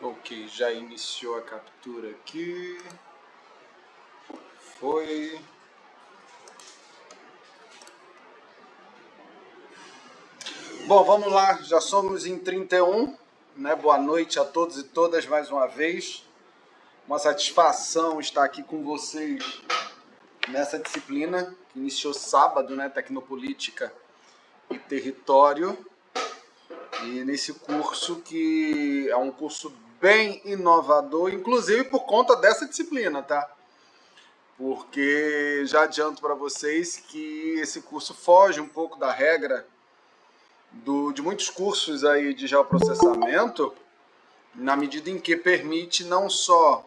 Ok, já iniciou a captura aqui. Foi. Bom, vamos lá, já somos em 31, né? Boa noite a todos e todas mais uma vez. Uma satisfação estar aqui com vocês nessa disciplina que iniciou sábado, né? Tecnopolítica e Território. E nesse curso que é um curso bem inovador, inclusive por conta dessa disciplina, tá? Porque já adianto para vocês que esse curso foge um pouco da regra de muitos cursos aí de geoprocessamento, na medida em que permite não só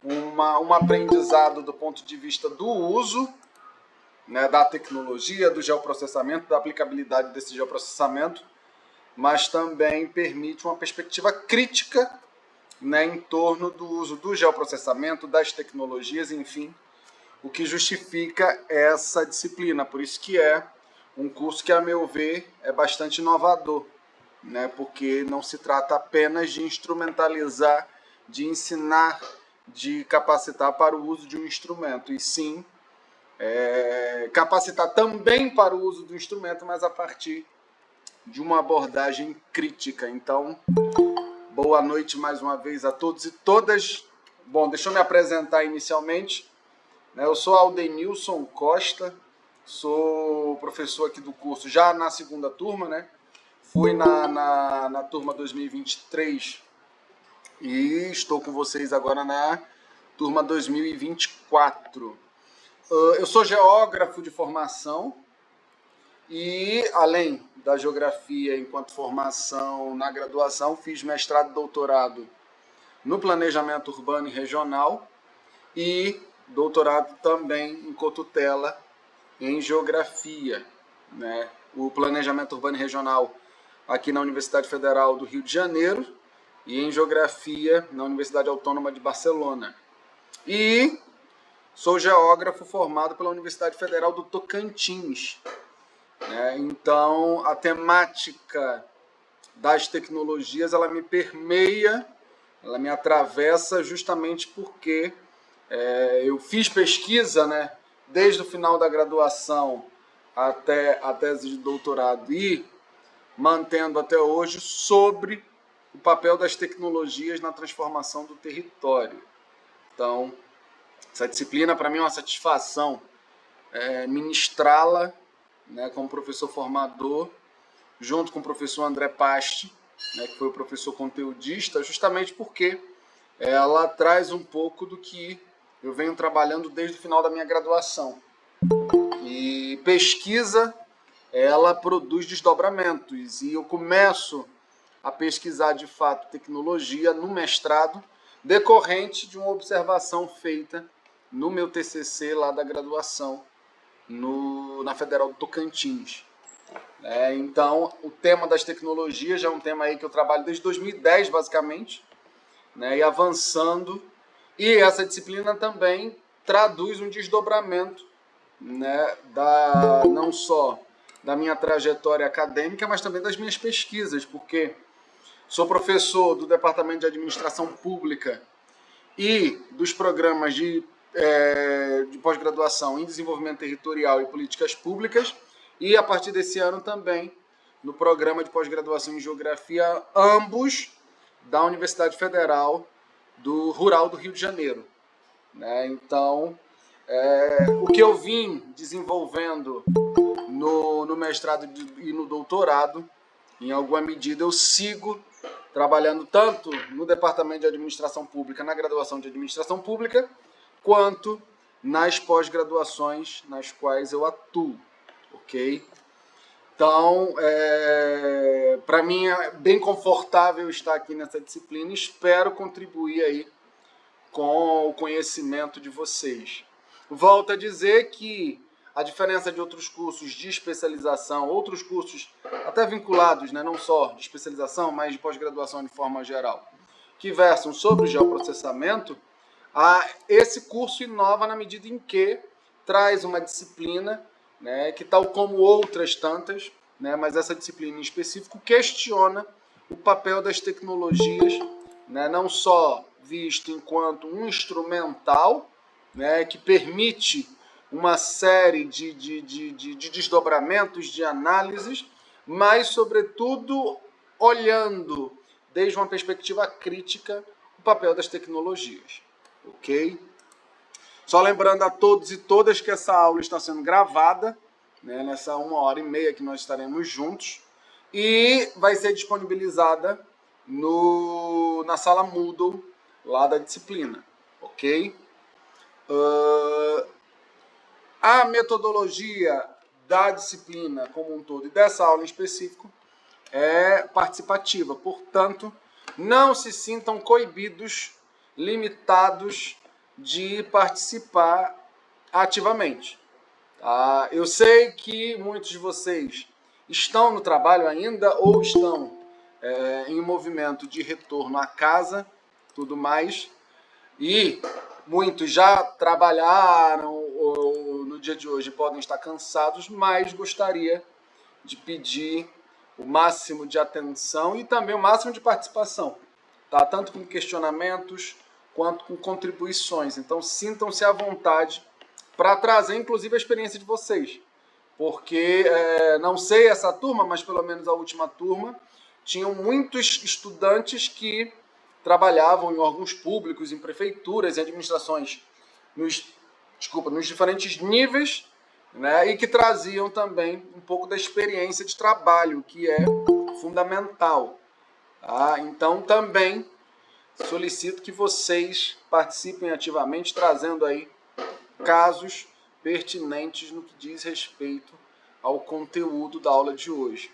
um aprendizado do ponto de vista do uso, né, da tecnologia, do geoprocessamento, da aplicabilidade desse geoprocessamento, mas também permite uma perspectiva crítica, né, em torno do uso do geoprocessamento, das tecnologias, enfim, o que justifica essa disciplina. Por isso que é um curso que, a meu ver, é bastante inovador, né? Porque não se trata apenas de instrumentalizar, de ensinar, de capacitar para o uso de um instrumento, e sim capacitar também para o uso do instrumento, mas a partir de uma abordagem crítica. Então, boa noite mais uma vez a todos e todas. Bom, deixa eu me apresentar inicialmente. Eu sou Aldenilson Costa, sou professor aqui do curso já na segunda turma, né? Fui na turma 2023 e estou com vocês agora na turma 2024. Eu sou geógrafo de formação e, além da geografia enquanto formação na graduação, fiz mestrado e doutorado no planejamento urbano e regional e doutorado também em cotutela em geografia, né? O planejamento urbano e regional aqui na Universidade Federal do Rio de Janeiro e em geografia na Universidade Autônoma de Barcelona. E sou geógrafo formado pela Universidade Federal do Tocantins, né? Então, a temática das tecnologias, ela me permeia, ela me atravessa justamente porque eu fiz pesquisa, né, desde o final da graduação até a tese de doutorado e mantendo até hoje sobre o papel das tecnologias na transformação do território. Então, essa disciplina para mim é uma satisfação ministrá-la, né, como professor formador, junto com o professor André Pasti, né, que foi o professor conteudista, justamente porque ela traz um pouco do que eu venho trabalhando desde o final da minha graduação. E pesquisa, ela produz desdobramentos, e eu começo a pesquisar de fato tecnologia no mestrado, decorrente de uma observação feita no meu TCC lá da graduação, na Federal do Tocantins. Então, o tema das tecnologias já é um tema aí que eu trabalho desde 2010, basicamente, né, e avançando. E essa disciplina também traduz um desdobramento, né, não só da minha trajetória acadêmica, mas também das minhas pesquisas, porque sou professor do Departamento de Administração Pública e dos programas de pós-graduação em Desenvolvimento Territorial e Políticas Públicas, e a partir desse ano também no programa de pós-graduação em Geografia, ambos da Universidade Federal Rural do Rio de Janeiro, né? Então, o que eu vim desenvolvendo no mestrado e no doutorado, em alguma medida eu sigo trabalhando tanto no Departamento de Administração Pública, na graduação de Administração Pública, quanto nas pós-graduações nas quais eu atuo, ok? Então, para mim é bem confortável estar aqui nessa disciplina e espero contribuir aí com o conhecimento de vocês. Volto a dizer que a diferença de outros cursos de especialização, outros cursos até vinculados, né, não só de especialização, mas de pós-graduação de forma geral, que versam sobre o geoprocessamento, esse curso inova na medida em que traz uma disciplina, né, que, tal como outras tantas, né, mas essa disciplina em específico questiona o papel das tecnologias né, não só visto enquanto um instrumental, né, que permite uma série de desdobramentos, de análises, mas, sobretudo, olhando desde uma perspectiva crítica o papel das tecnologias. Ok? Só lembrando a todos e todas que essa aula está sendo gravada, né, nessa 1h30 que nós estaremos juntos, e vai ser disponibilizada na sala Moodle, lá da disciplina, ok? A metodologia da disciplina como um todo e dessa aula em específico é participativa, portanto, não se sintam coibidos, limitados de participar ativamente. Tá? Eu sei que muitos de vocês estão no trabalho ainda ou estão em um movimento de retorno à casa, tudo mais, e muitos já trabalharam ou no dia de hoje podem estar cansados, mas gostaria de pedir o máximo de atenção e também o máximo de participação, tá? Tanto com questionamentos quanto com contribuições. Então sintam-se à vontade para trazer, inclusive, a experiência de vocês. Porque, não sei essa turma, mas pelo menos a última turma, tinham muitos estudantes que trabalhavam em órgãos públicos, em prefeituras e administrações, nos diferentes níveis, né, e que traziam também um pouco da experiência de trabalho, que é fundamental. Tá? Então, também solicito que vocês participem ativamente, trazendo aí casos pertinentes no que diz respeito ao conteúdo da aula de hoje.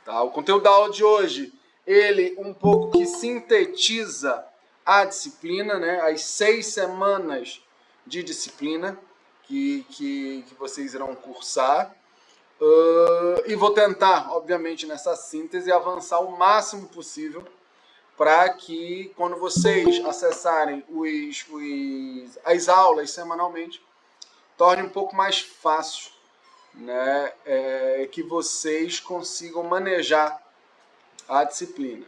Tá? O conteúdo da aula de hoje, ele um pouco que sintetiza a disciplina, né? As 6 semanas de disciplina que vocês irão cursar. E vou tentar, obviamente, nessa síntese, avançar o máximo possível para que, quando vocês acessarem as aulas semanalmente, torne um pouco mais fácil, né, que vocês consigam manejar a disciplina.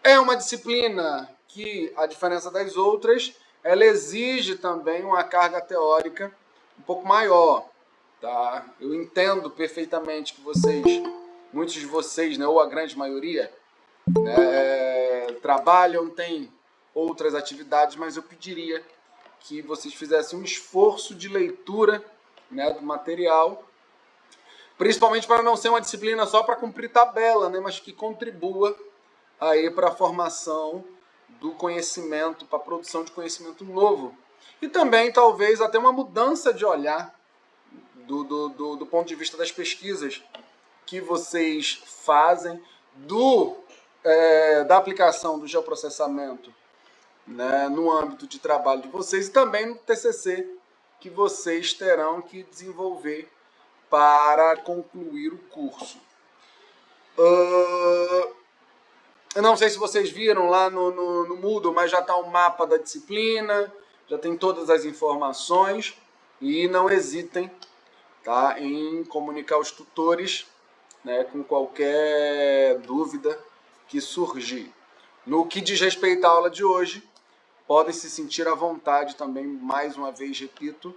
É uma disciplina que, a diferença das outras, ela exige também uma carga teórica um pouco maior. Tá? Eu entendo perfeitamente que muitos de vocês, né, ou a grande maioria, trabalham, têm outras atividades, mas eu pediria que vocês fizessem um esforço de leitura, né, do material, principalmente para não ser uma disciplina só para cumprir tabela, né, mas que contribua aí para a formação do conhecimento, para a produção de conhecimento novo. E também, talvez, até uma mudança de olhar do ponto de vista das pesquisas que vocês fazem, da aplicação do geoprocessamento, né, no âmbito de trabalho de vocês e também no TCC que vocês terão que desenvolver para concluir o curso. Eu não sei se vocês viram lá no Moodle, mas já está o mapa da disciplina, já tem todas as informações e não hesitem, tá, em comunicar aos tutores, né, com qualquer dúvida que surgir. No que diz respeito à aula de hoje, podem se sentir à vontade também, mais uma vez, repito,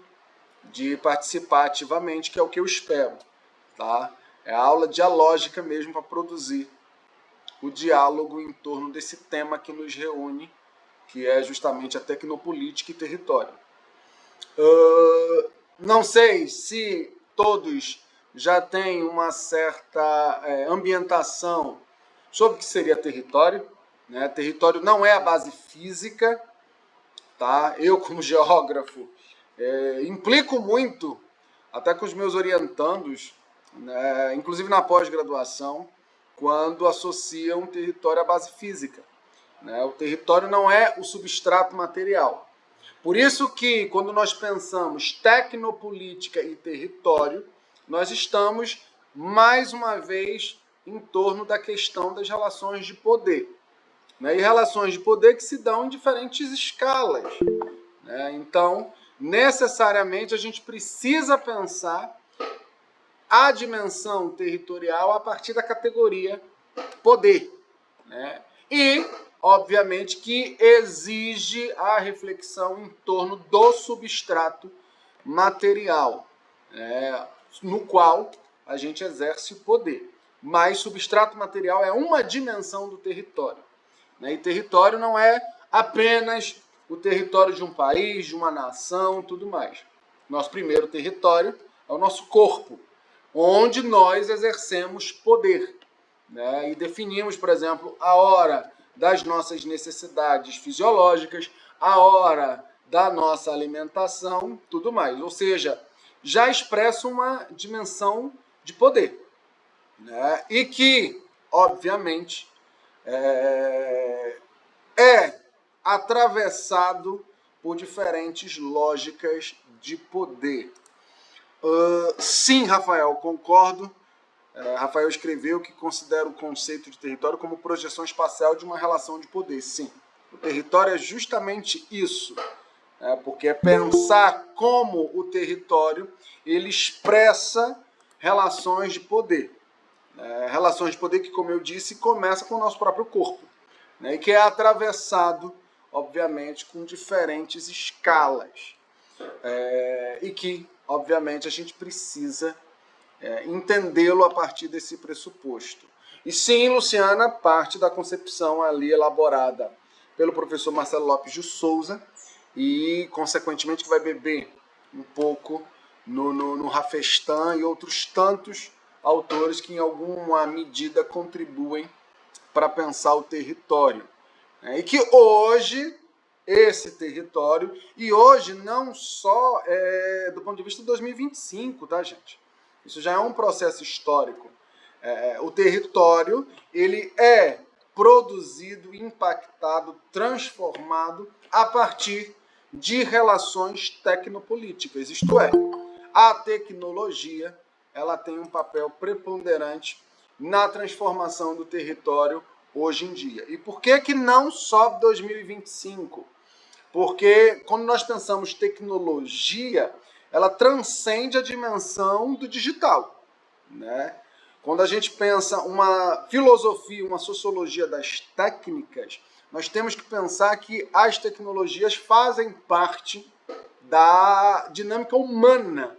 de participar ativamente, que é o que eu espero. Tá? É a aula dialógica mesmo para produzir o diálogo em torno desse tema que nos reúne, que é justamente a tecnopolítica e território. Não sei se todos já têm uma certa ambientação sobre o que seria território. Né? Território não é a base física. Tá? Eu, como geógrafo, implico muito, até com os meus orientandos, né, inclusive na pós-graduação, quando associam território à base física. Né? O território não é o substrato material. Por isso que, quando nós pensamos tecnopolítica e território, nós estamos, mais uma vez, em torno da questão das relações de poder. Né? E relações de poder que se dão em diferentes escalas. Né? Então, necessariamente, a gente precisa pensar a dimensão territorial a partir da categoria poder. Né? e, obviamente, que exige a reflexão em torno do substrato material, no qual a gente exerce o poder. Mas substrato material é uma dimensão do território. E território não é apenas o território de um país, de uma nação, tudo mais. Nosso primeiro território é o nosso corpo, onde nós exercemos poder. E definimos, por exemplo, a hora das nossas necessidades fisiológicas, a hora da nossa alimentação, tudo mais. Ou seja, já expressa uma dimensão de poder. E que, obviamente, é atravessado por diferentes lógicas de poder. Sim, Rafael, concordo. Rafael escreveu que considera o conceito de território como projeção espacial de uma relação de poder. Sim, o território é justamente isso, porque é pensar como o território ele expressa relações de poder. Relações de poder que, como eu disse, começa com o nosso próprio corpo, e que é atravessado, obviamente, com diferentes escalas. E que, obviamente, a gente precisa entendê-lo a partir desse pressuposto. E sim, Luciana, parte da concepção ali elaborada pelo professor Marcelo Lopes de Souza e, consequentemente, que vai beber um pouco no Rafestan e outros tantos autores que, em alguma medida, contribuem para pensar o território. E que hoje, esse território, e hoje não só do ponto de vista de 2025, tá, gente? Isso já é um processo histórico. O território ele é produzido, impactado, transformado a partir de relações tecnopolíticas. Isto é, a tecnologia ela tem um papel preponderante na transformação do território hoje em dia. E por que não só 2025? Porque quando nós pensamos tecnologia, ela transcende a dimensão do digital. Quando a gente pensa uma filosofia, uma sociologia das técnicas, nós temos que pensar que as tecnologias fazem parte da dinâmica humana.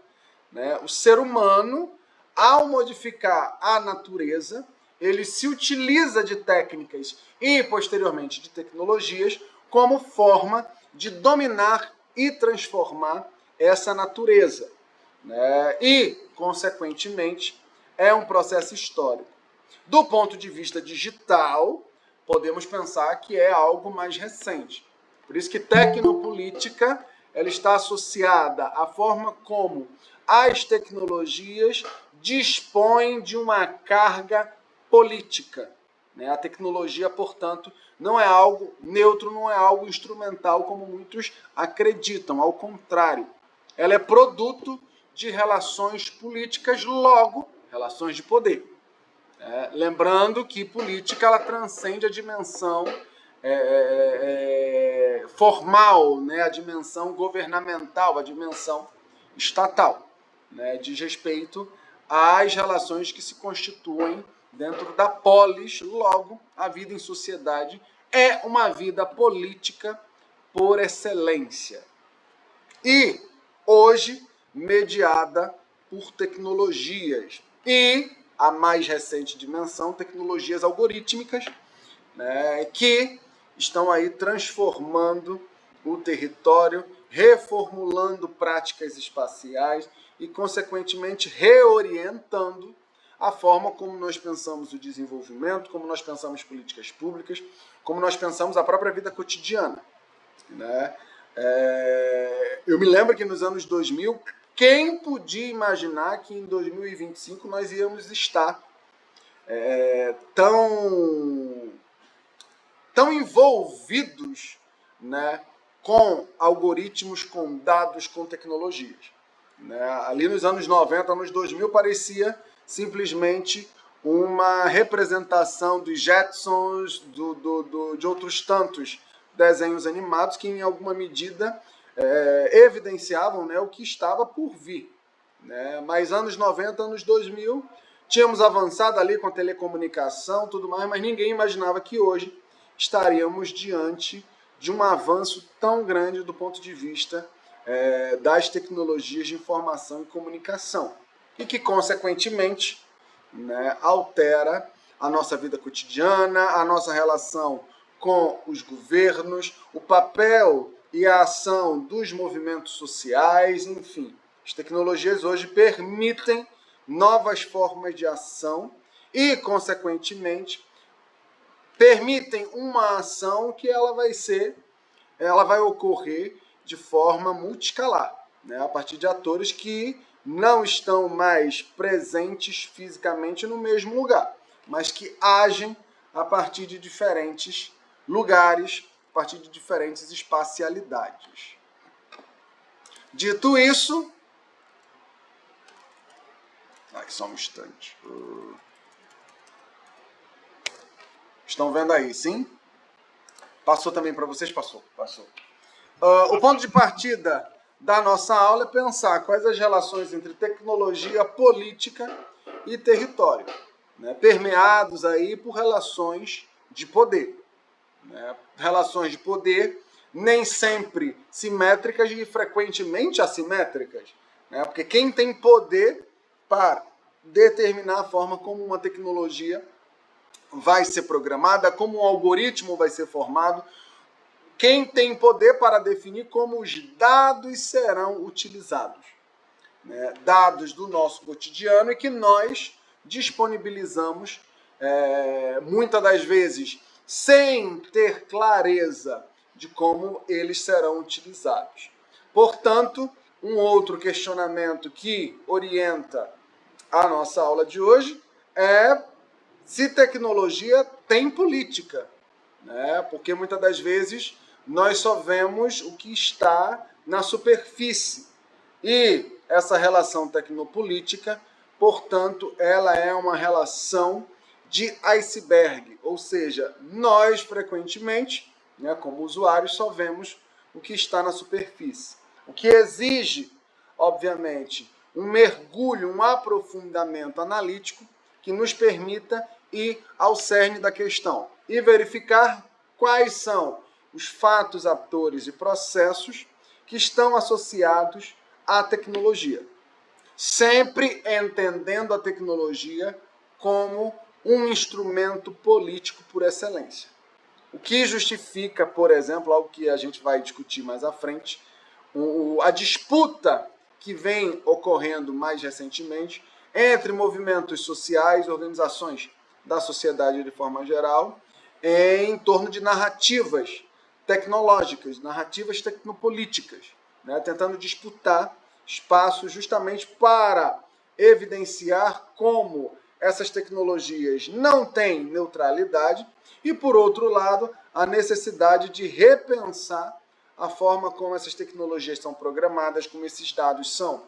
O ser humano, ao modificar a natureza, ele se utiliza de técnicas e, posteriormente, de tecnologias como forma de dominar e transformar essa natureza. E, consequentemente, é um processo histórico. Do ponto de vista digital, podemos pensar que é algo mais recente. Por isso que tecnopolítica ela está associada à forma como as tecnologias dispõem de uma carga política. A tecnologia, portanto, não é algo neutro, não é algo instrumental, como muitos acreditam. Ao contrário, ela é produto de relações políticas, logo, relações de poder. Lembrando que política ela transcende a dimensão formal, a dimensão governamental, a dimensão estatal, diz respeito às relações que se constituem dentro da polis, logo, a vida em sociedade é uma vida política por excelência. E, hoje, mediada por tecnologias. E, a mais recente dimensão, tecnologias algorítmicas, que estão aí transformando o território, reformulando práticas espaciais e, consequentemente, reorientando a forma como nós pensamos o desenvolvimento, como nós pensamos políticas públicas, como nós pensamos a própria vida cotidiana. Eu me lembro que nos anos 2000, quem podia imaginar que em 2025 nós íamos estar tão envolvidos com algoritmos, com dados, com tecnologias. Ali nos anos 90, anos 2000, parecia simplesmente uma representação dos Jetsons, de outros tantos desenhos animados que, em alguma medida, evidenciavam o que estava por vir. Mas anos 90, anos 2000, tínhamos avançado ali com a telecomunicação, tudo mais, mas ninguém imaginava que hoje estaríamos diante de um avanço tão grande do ponto de vista das tecnologias de informação e comunicação, e que, consequentemente, né, altera a nossa vida cotidiana, a nossa relação com os governos, o papel e a ação dos movimentos sociais, enfim. As tecnologias hoje permitem novas formas de ação e, consequentemente, permitem uma ação que ela vai ocorrer de forma multiscalar, né? A partir de atores que não estão mais presentes fisicamente no mesmo lugar, mas que agem a partir de diferentes lugares, a partir de diferentes espacialidades. Dito isso... só um instante. Estão vendo aí, sim? Passou também para vocês? Passou. O ponto de partida da nossa aula é pensar quais as relações entre tecnologia, política e território, né? Permeados aí por relações de poder, né? Relações de poder nem sempre simétricas e frequentemente assimétricas, né? Porque quem tem poder para determinar a forma como uma tecnologia vai ser programada, como um algoritmo vai ser formado, quem tem poder para definir como os dados serão utilizados, né? Dados do nosso cotidiano e que nós disponibilizamos, muitas das vezes, sem ter clareza de como eles serão utilizados. Portanto, um outro questionamento que orienta a nossa aula de hoje é se tecnologia tem política, né? Porque muitas das vezes nós só vemos o que está na superfície. E essa relação tecnopolítica, portanto, ela é uma relação de iceberg, ou seja, nós frequentemente, né, como usuários, só vemos o que está na superfície. O que exige, obviamente, um mergulho, um aprofundamento analítico que nos permita ir ao cerne da questão e verificar quais são os fatos, atores e processos que estão associados à tecnologia. Sempre entendendo a tecnologia como um instrumento político por excelência. O que justifica, por exemplo, algo que a gente vai discutir mais à frente, a disputa que vem ocorrendo mais recentemente entre movimentos sociais, organizações da sociedade de forma geral, em torno de narrativas tecnológicas, narrativas tecnopolíticas, né? Tentando disputar espaço justamente para evidenciar como essas tecnologias não têm neutralidade e, por outro lado, a necessidade de repensar a forma como essas tecnologias são programadas, como esses dados são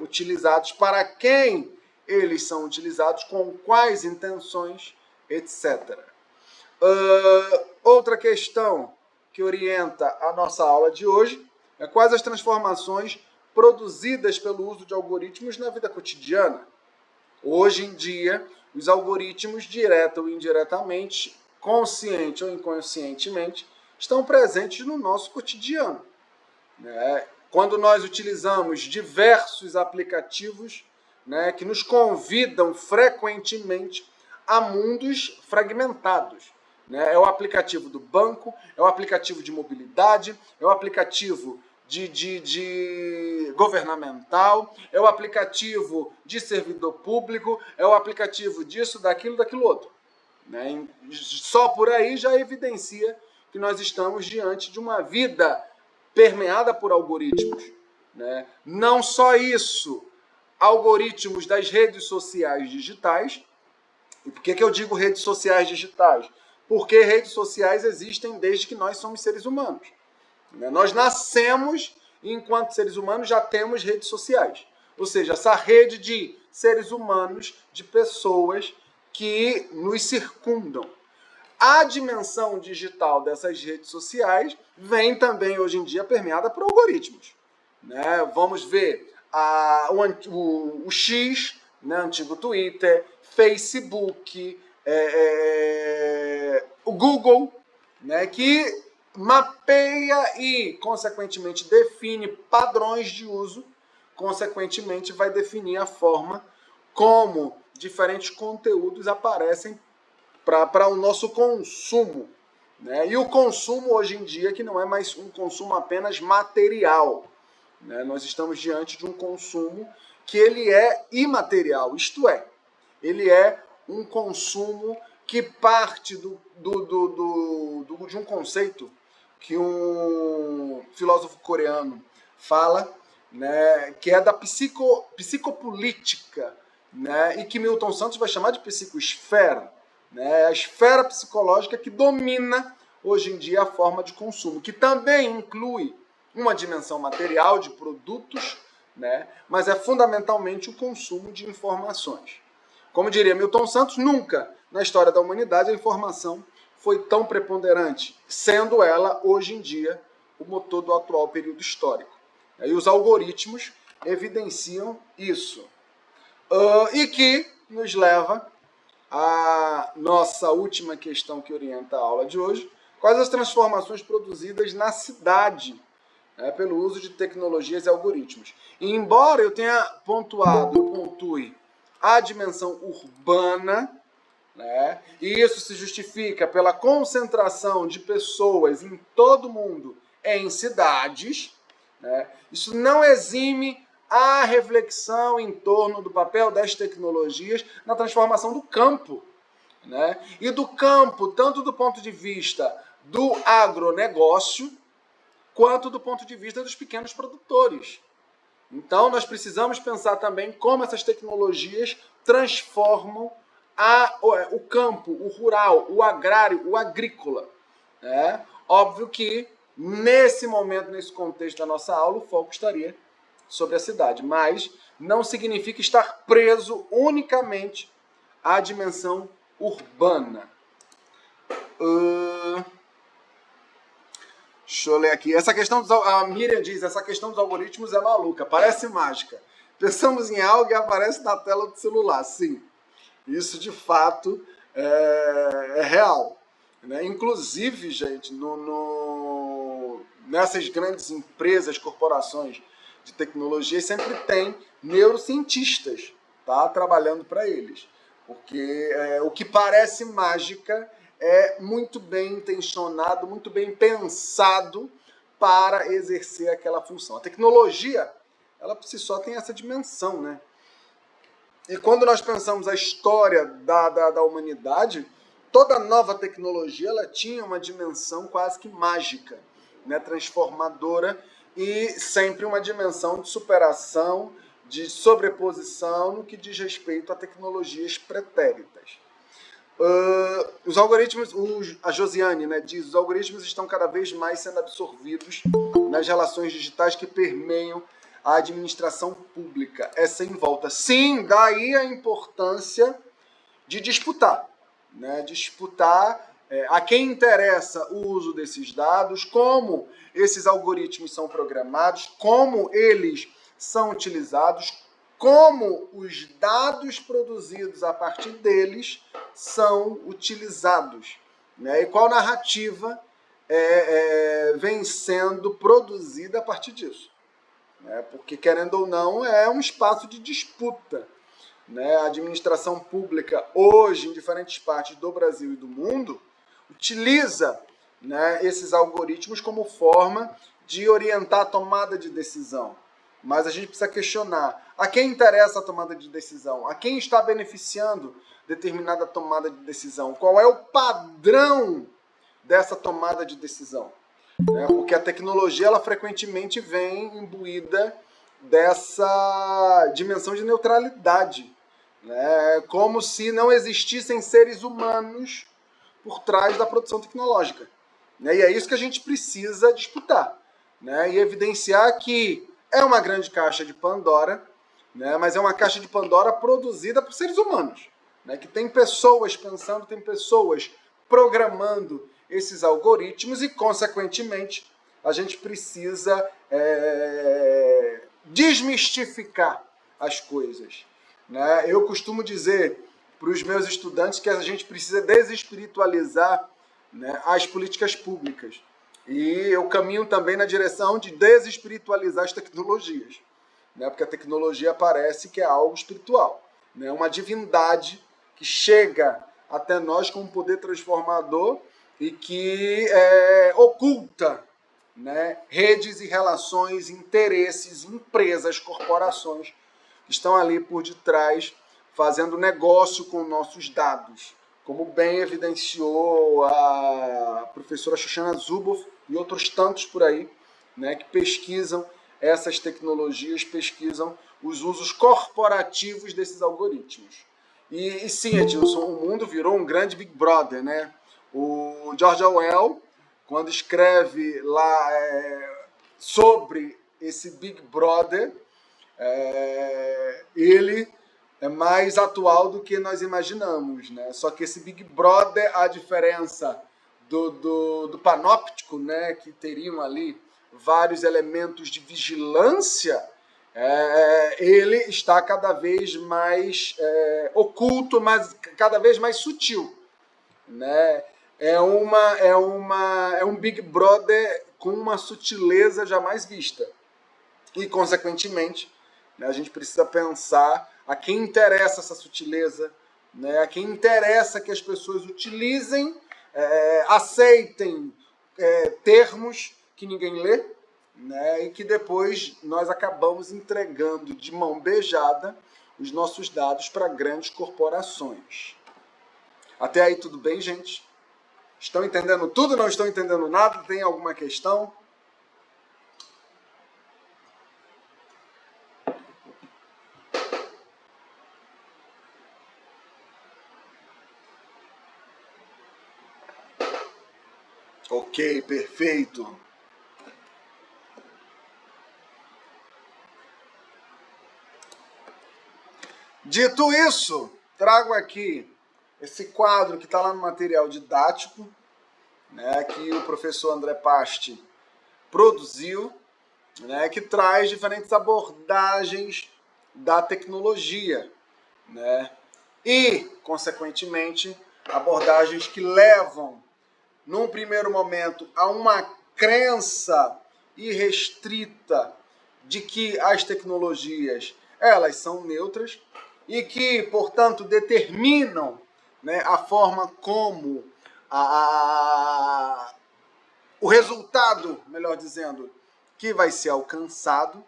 utilizados, para quem eles são utilizados, com quais intenções, etc. Outra questão que orienta a nossa aula de hoje é quais as transformações produzidas pelo uso de algoritmos na vida cotidiana. Hoje em dia, os algoritmos, direta ou indiretamente, consciente ou inconscientemente, estão presentes no nosso cotidiano, né? Quando nós utilizamos diversos aplicativos, né, que nos convidam frequentemente a mundos fragmentados, né? É o aplicativo do banco, é o aplicativo de mobilidade, é o aplicativo de governamental, é o aplicativo de servidor público, é o aplicativo disso, daquilo outro, né? Só por aí já evidencia que nós estamos diante de uma vida permeada por algoritmos, né? Não só isso, algoritmos das redes sociais digitais. E por que eu digo redes sociais digitais? Porque redes sociais existem desde que nós somos seres humanos. Nós nascemos e, enquanto seres humanos, já temos redes sociais. Ou seja, essa rede de seres humanos, de pessoas que nos circundam. A dimensão digital dessas redes sociais vem também, hoje em dia, permeada por algoritmos, né? Vamos ver o X, né? Antigo Twitter, Facebook, o o Google, né, que mapeia e, consequentemente, define padrões de uso, consequentemente, vai definir a forma como diferentes conteúdos aparecem para o nosso consumo. Né? E o consumo, hoje em dia, que não é mais um consumo apenas material. Né? Nós estamos diante de um consumo que ele é imaterial, isto é, ele é um consumo que parte de um conceito que um filósofo coreano fala, né, que é da psicopolítica, né, e que Milton Santos vai chamar de psicoesfera, né, a esfera psicológica que domina hoje em dia a forma de consumo, que também inclui uma dimensão material de produtos, né, mas é fundamentalmente o consumo de informações. Como diria Milton Santos, nunca na história da humanidade a informação foi tão preponderante, sendo ela, hoje em dia, o motor do atual período histórico. E os algoritmos evidenciam isso. E que nos leva à nossa última questão que orienta a aula de hoje: quais as transformações produzidas na cidade, né, pelo uso de tecnologias e algoritmos. E embora eu tenha pontuado, eu pontue a dimensão urbana, né, e isso se justifica pela concentração de pessoas em todo o mundo em cidades, né, isso não exime a reflexão em torno do papel das tecnologias na transformação do campo. Né, e do campo, tanto do ponto de vista do agronegócio, quanto do ponto de vista dos pequenos produtores. Então, nós precisamos pensar também como essas tecnologias transformam o campo, o rural, o agrário, o agrícola. Né? Óbvio que, nesse momento, nesse contexto da nossa aula, o foco estaria sobre a cidade, mas não significa estar preso unicamente à dimensão urbana. Deixa eu ler aqui. A Miriam diz, essa questão dos algoritmos é maluca, parece mágica. Pensamos em algo e aparece na tela do celular. Sim, isso de fato é real. Né? Inclusive, gente, nessas grandes empresas, corporações de tecnologia, sempre tem neurocientistas, tá, trabalhando para eles. Porque o que parece mágica é muito bem intencionado, muito bem pensado para exercer aquela função. A tecnologia, ela por si só tem essa dimensão, né? E quando nós pensamos a história da humanidade, toda nova tecnologia ela tinha uma dimensão quase que mágica, né? Transformadora, e sempre uma dimensão de superação, de sobreposição no que diz respeito a tecnologias pretéritas. Os algoritmos, a Josiane, né, diz, os algoritmos estão cada vez mais sendo absorvidos nas relações digitais que permeiam a administração pública. É sem volta. Sim, daí a importância de disputar. Né, disputar a quem interessa o uso desses dados, como esses algoritmos são programados, como eles são utilizados, como os dados produzidos a partir deles são utilizados, né? E qual narrativa vem sendo produzida a partir disso. Né? Porque, querendo ou não, é um espaço de disputa. Né? A administração pública, hoje, em diferentes partes do Brasil e do mundo, utiliza, né, esses algoritmos como forma de orientar a tomada de decisão. Mas a gente precisa questionar a quem interessa a tomada de decisão, a quem está beneficiando determinada tomada de decisão, qual é o padrão dessa tomada de decisão. Né? Porque a tecnologia ela frequentemente vem imbuída dessa dimensão de neutralidade, né? Como se não existissem seres humanos por trás da produção tecnológica. Né? E é isso que a gente precisa disputar, né? E evidenciar que é uma grande caixa de Pandora, né? Mas é uma caixa de Pandora produzida por seres humanos, né? Que tem pessoas pensando, tem pessoas programando esses algoritmos e, consequentemente, a gente precisa desmistificar as coisas. Né? Eu costumo dizer para os meus estudantes que a gente precisa desespiritualizar né, às políticas públicas. E eu caminho também na direção de desespiritualizar as tecnologias, né, porque a tecnologia parece que é algo espiritual, né, uma divindade que chega até nós com um poder transformador e que oculta, né, redes e relações, interesses, empresas, corporações que estão ali por detrás fazendo negócio com nossos dados, como bem evidenciou a professora Shoshana Zuboff e outros tantos por aí, né, que pesquisam essas tecnologias, pesquisam os usos corporativos desses algoritmos. E sim, Edilson, o mundo virou um grande Big Brother, né? O George Orwell, quando escreve lá sobre esse Big Brother, ele é mais atual do que nós imaginamos, né? Só que esse Big Brother, a diferença do panóptico, né, que teriam ali vários elementos de vigilância, ele está cada vez mais oculto, mas cada vez mais sutil, né? É um Big Brother com uma sutileza jamais vista. E, consequentemente, né, a gente precisa pensar a quem interessa essa sutileza, né, a quem interessa que as pessoas utilizem, aceitem termos que ninguém lê, né, e que depois nós acabamos entregando de mão beijada os nossos dados para grandes corporações. Até aí tudo bem, gente? Estão entendendo tudo? Não estão entendendo nada? Tem alguma questão? Ok, perfeito. Dito isso, trago aqui esse quadro que está lá no material didático, né, que o professor André Pasti produziu, né, que traz diferentes abordagens da tecnologia, né, e, consequentemente, abordagens que levam, num primeiro momento, a uma crença irrestrita de que as tecnologias elas são neutras e que, portanto, determinam, né, a forma como o resultado, melhor dizendo, que vai ser alcançado,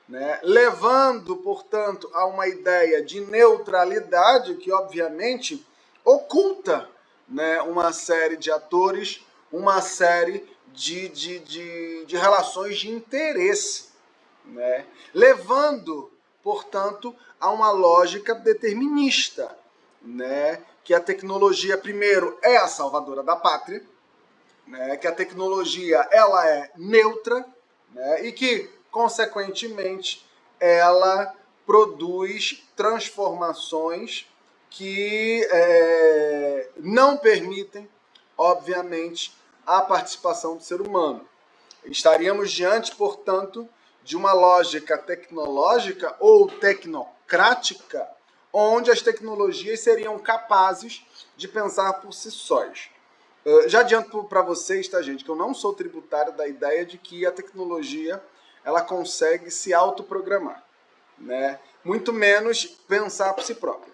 né, levando, portanto, a uma ideia de neutralidade que, obviamente, oculta, né, uma série de atores, uma série de relações de interesse, né, levando, portanto, a uma lógica determinista, né, que a tecnologia, primeiro, é a salvadora da pátria, né, que a tecnologia ela é neutra, né, e que, consequentemente, ela produz transformações que não permitem, obviamente, a participação do ser humano. Estaríamos diante, portanto, de uma lógica tecnológica ou tecnocrática, onde as tecnologias seriam capazes de pensar por si sós. Já adianto para vocês, tá, gente, que eu não sou tributário da ideia de que a tecnologia ela consegue se autoprogramar, né? Muito menos pensar por si própria.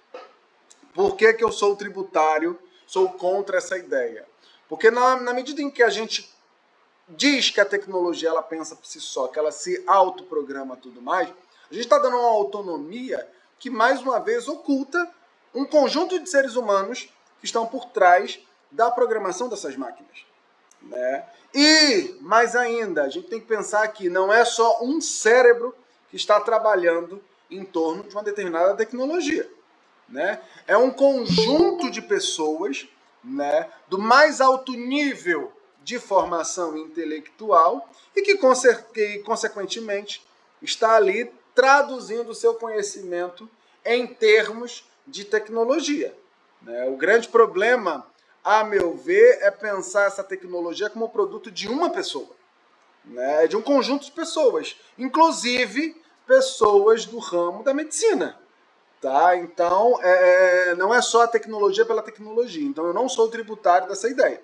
Por que eu sou tributário, sou contra essa ideia? Porque na medida em que a gente diz que a tecnologia ela pensa por si só, que ela se autoprograma e tudo mais, a gente está dando uma autonomia que, mais uma vez, oculta um conjunto de seres humanos que estão por trás da programação dessas máquinas, né? E, mais ainda, a gente tem que pensar que não é só um cérebro que está trabalhando em torno de uma determinada tecnologia, né? É um conjunto de pessoas, né, do mais alto nível de formação intelectual e que, consequentemente, está ali traduzindo o seu conhecimento em termos de tecnologia, né? O grande problema, a meu ver, é pensar essa tecnologia como produto de uma pessoa, né? De um conjunto de pessoas, inclusive pessoas do ramo da medicina. Tá? Então, não é só a tecnologia pela tecnologia. Então, eu não sou tributário dessa ideia.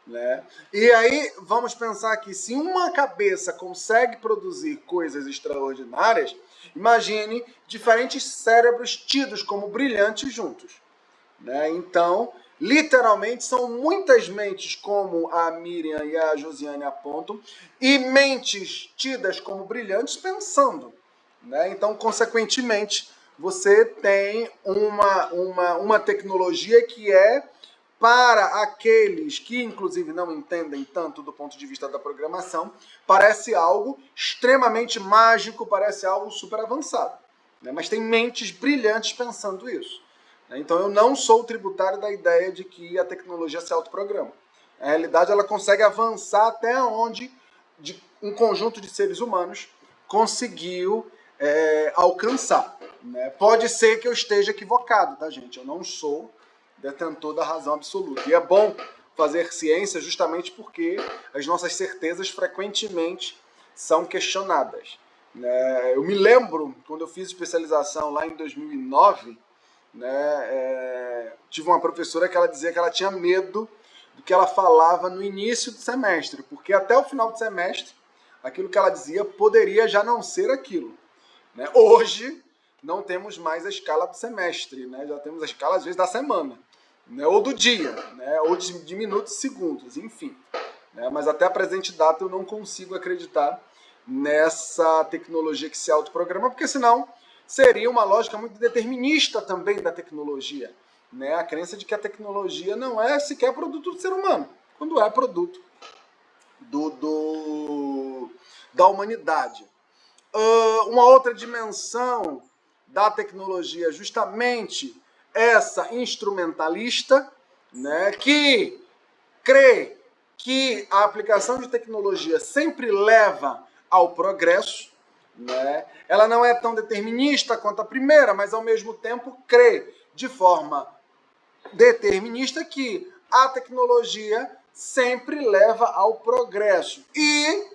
né? E aí vamos pensar que se uma cabeça consegue produzir coisas extraordinárias, imagine diferentes cérebros tidos como brilhantes juntos, né? Então, literalmente, são muitas mentes, como a Miriam e a Josiane apontam, e mentes tidas como brilhantes pensando, né? Então, consequentemente, você tem uma tecnologia que é para aqueles que, inclusive, não entendem tanto do ponto de vista da programação, parece algo extremamente mágico, parece algo super avançado, né? Mas tem mentes brilhantes pensando isso. Então, eu não sou tributário da ideia de que a tecnologia se autoprograma. Na realidade, ela consegue avançar até onde um conjunto de seres humanos conseguiu alcançar, né? Pode ser que eu esteja equivocado, tá, gente? Eu não sou detentor da razão absoluta. E é bom fazer ciência justamente porque as nossas certezas frequentemente são questionadas, né? Eu me lembro, quando eu fiz especialização lá em 2009, né, tive uma professora que ela dizia que ela tinha medo do que ela falava no início do semestre, porque até o final do semestre, aquilo que ela dizia poderia já não ser aquilo, né? Hoje, não temos mais a escala do semestre, né? Já temos a escala, às vezes, da semana, né? Ou do dia, né? Ou de minutos e segundos, enfim, né? Mas até a presente data eu não consigo acreditar nessa tecnologia que se autoprograma, porque senão seria uma lógica muito determinista também da tecnologia, né? A crença de que a tecnologia não é sequer produto do ser humano, quando é produto da humanidade. Uma outra dimensão da tecnologia é justamente essa instrumentalista, né, que crê que a aplicação de tecnologia sempre leva ao progresso, né? Ela não é tão determinista quanto a primeira, mas ao mesmo tempo crê de forma determinista que a tecnologia sempre leva ao progresso. E,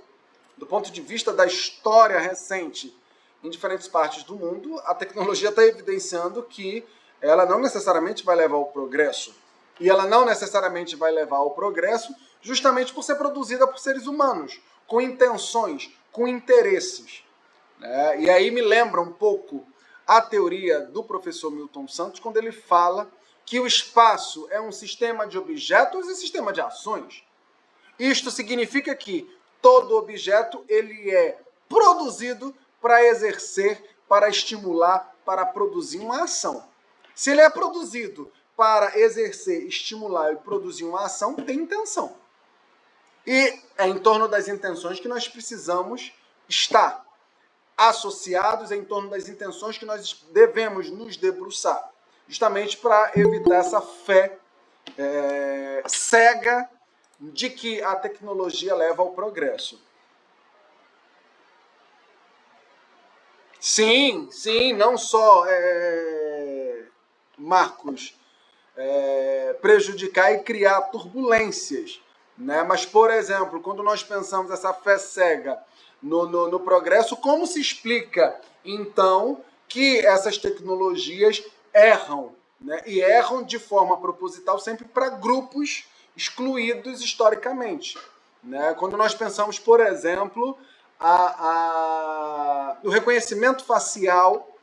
do ponto de vista da história recente em diferentes partes do mundo, a tecnologia está evidenciando que ela não necessariamente vai levar ao progresso. E ela não necessariamente vai levar ao progresso justamente por ser produzida por seres humanos, com intenções, com interesses, né? E aí me lembra um pouco a teoria do professor Milton Santos, quando ele fala que o espaço é um sistema de objetos e sistema de ações. Isto significa que todo objeto ele é produzido para exercer, para estimular, para produzir uma ação. Se ele é produzido para exercer, estimular e produzir uma ação, tem intenção. E é em torno das intenções que nós precisamos estar associados, é em torno das intenções que nós devemos nos debruçar, justamente para evitar essa fé cega de que a tecnologia leva ao progresso. Sim, sim, não só, Marcos, prejudicar e criar turbulências, né? Mas, por exemplo, quando nós pensamos essa fé cega no progresso, como se explica, então, que essas tecnologias erram, né? E erram de forma proposital sempre para grupos excluídos historicamente, né? Quando nós pensamos, por exemplo, o reconhecimento facial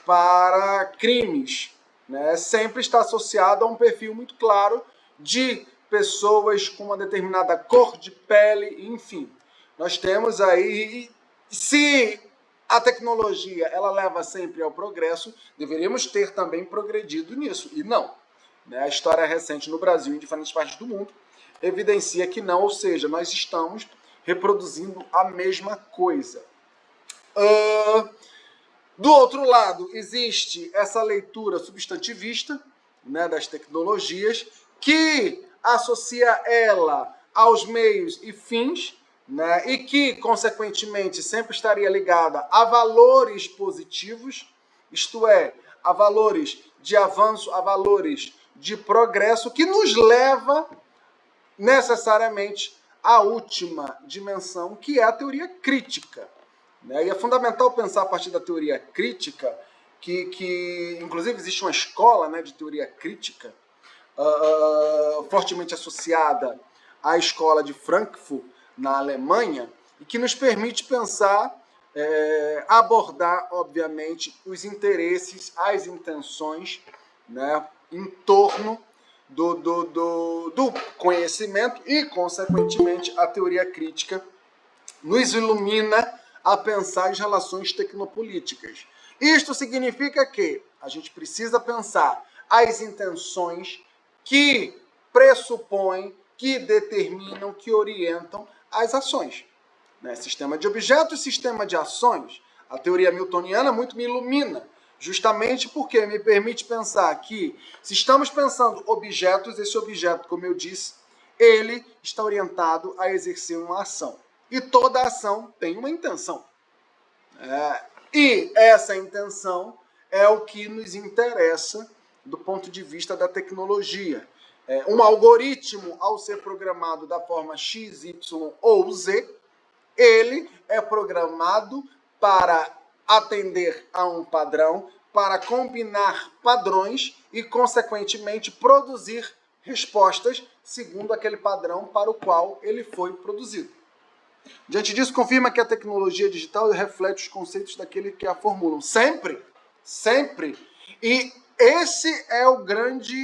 para crimes, né, sempre está associado a um perfil muito claro de pessoas com uma determinada cor de pele, enfim. Nós temos aí, se a tecnologia ela leva sempre ao progresso, deveríamos ter também progredido nisso, e não. Né? A história recente no Brasil e em diferentes partes do mundo evidencia que não, ou seja, nós estamos reproduzindo a mesma coisa. Do outro lado, existe essa leitura substantivista, né, das tecnologias, que associa ela aos meios e fins, né, e que, consequentemente, sempre estaria ligada a valores positivos, isto é, a valores de avanço, a valores de progresso, que nos leva necessariamente à última dimensão, que é a teoria crítica. E é fundamental pensar a partir da teoria crítica, que inclusive existe uma escola, né, de teoria crítica fortemente associada a escola de Frankfurt, na Alemanha, e que nos permite pensar, abordar, obviamente, os interesses, as intenções, né, em torno do conhecimento e, consequentemente, a teoria crítica nos ilumina a pensar as relações tecnopolíticas. Isto significa que a gente precisa pensar as intenções que pressupõem, que determinam, que orientam as ações. Né? Sistema de objetos, sistema de ações. A teoria miltoniana muito me ilumina, justamente porque me permite pensar que, se estamos pensando objetos, esse objeto, como eu disse, ele está orientado a exercer uma ação. E toda ação tem uma intenção. E essa intenção é o que nos interessa do ponto de vista da tecnologia. Um algoritmo, ao ser programado da forma X, Y ou Z, ele é programado para atender a um padrão, para combinar padrões e, consequentemente, produzir respostas segundo aquele padrão para o qual ele foi produzido. Diante disso, confirma que a tecnologia digital reflete os conceitos daquele que a formulam. Sempre, sempre. E esse é o grande,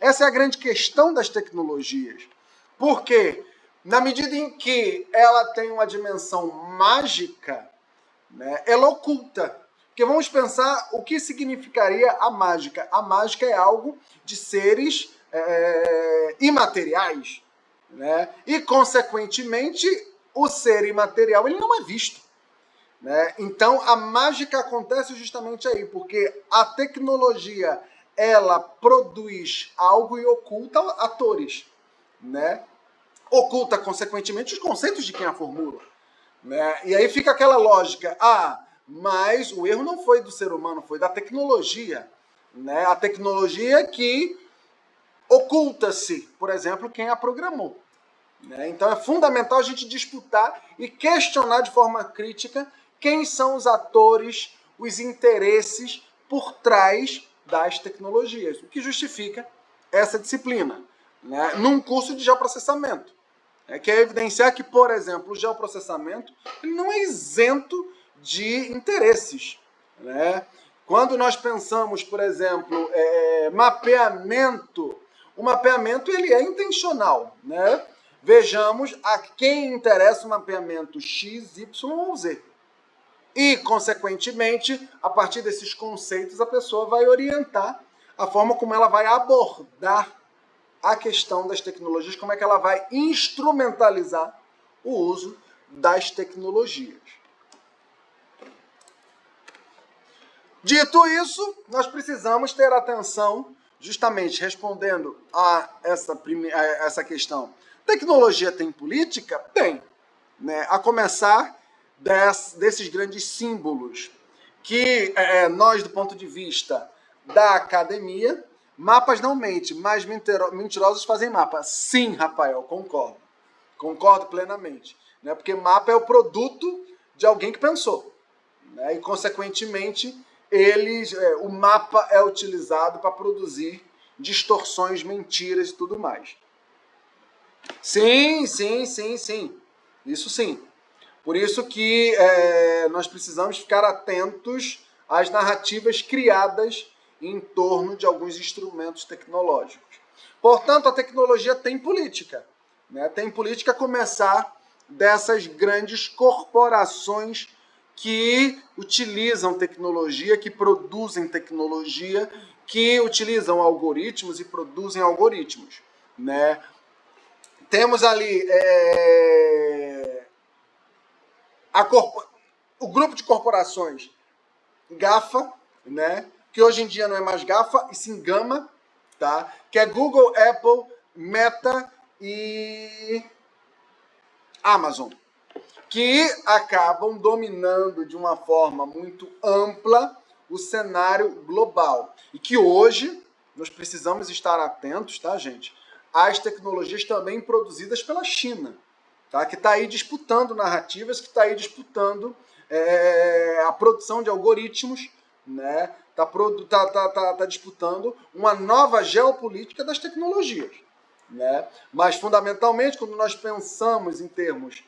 essa é a grande questão das tecnologias. Por quê? Na medida em que ela tem uma dimensão mágica, né, ela oculta. Porque vamos pensar o que significaria a mágica. A mágica é algo de seres imateriais. Né? E, consequentemente, o ser imaterial ele não é visto. Né? Então, a mágica acontece justamente aí, porque a tecnologia ela produz algo e oculta atores. Né? Oculta, consequentemente, os conceitos de quem a formula. Né? E aí fica aquela lógica, mas o erro não foi do ser humano, foi da tecnologia. Né? A tecnologia que oculta-se, por exemplo, quem a programou. Né? Então é fundamental a gente disputar e questionar de forma crítica quem são os atores, os interesses por trás das tecnologias, o que justifica essa disciplina, né? Num curso de geoprocessamento. Que é evidenciar que, por exemplo, o geoprocessamento ele não é isento de interesses. Né? Quando nós pensamos, por exemplo, mapeamento, o mapeamento ele é intencional. Né? Vejamos a quem interessa o mapeamento X, Y ou Z. E, consequentemente, a partir desses conceitos, a pessoa vai orientar a forma como ela vai abordar a questão das tecnologias, como é que ela vai instrumentalizar o uso das tecnologias. Dito isso, nós precisamos ter atenção, justamente respondendo a essa questão. Tecnologia tem política? Tem. Né? A começar desses grandes símbolos que nós, do ponto de vista da academia, mapas não mentem, mas mentirosos fazem mapa. Sim, Rafael, concordo. Concordo plenamente. Né? Porque mapa é o produto de alguém que pensou. Né? E, consequentemente, o mapa é utilizado para produzir distorções, mentiras e tudo mais. Sim. Isso sim. Por isso que nós precisamos ficar atentos às narrativas criadas em torno de alguns instrumentos tecnológicos. Portanto, a tecnologia tem política. Né? Tem política a começar dessas grandes corporações que utilizam tecnologia, que produzem tecnologia, que utilizam algoritmos e produzem algoritmos. Né? Temos ali o grupo de corporações GAFA, né? Que hoje em dia não é mais GAFA, e sim Gama, tá? Que é Google, Apple, Meta e Amazon, que acabam dominando de uma forma muito ampla o cenário global. E que hoje nós precisamos estar atentos, tá, gente? Às tecnologias também produzidas pela China, tá? Que está aí disputando narrativas, que está aí disputando a produção de algoritmos, né? Tá disputando uma nova geopolítica das tecnologias. né? Mas, fundamentalmente, quando nós pensamos em termos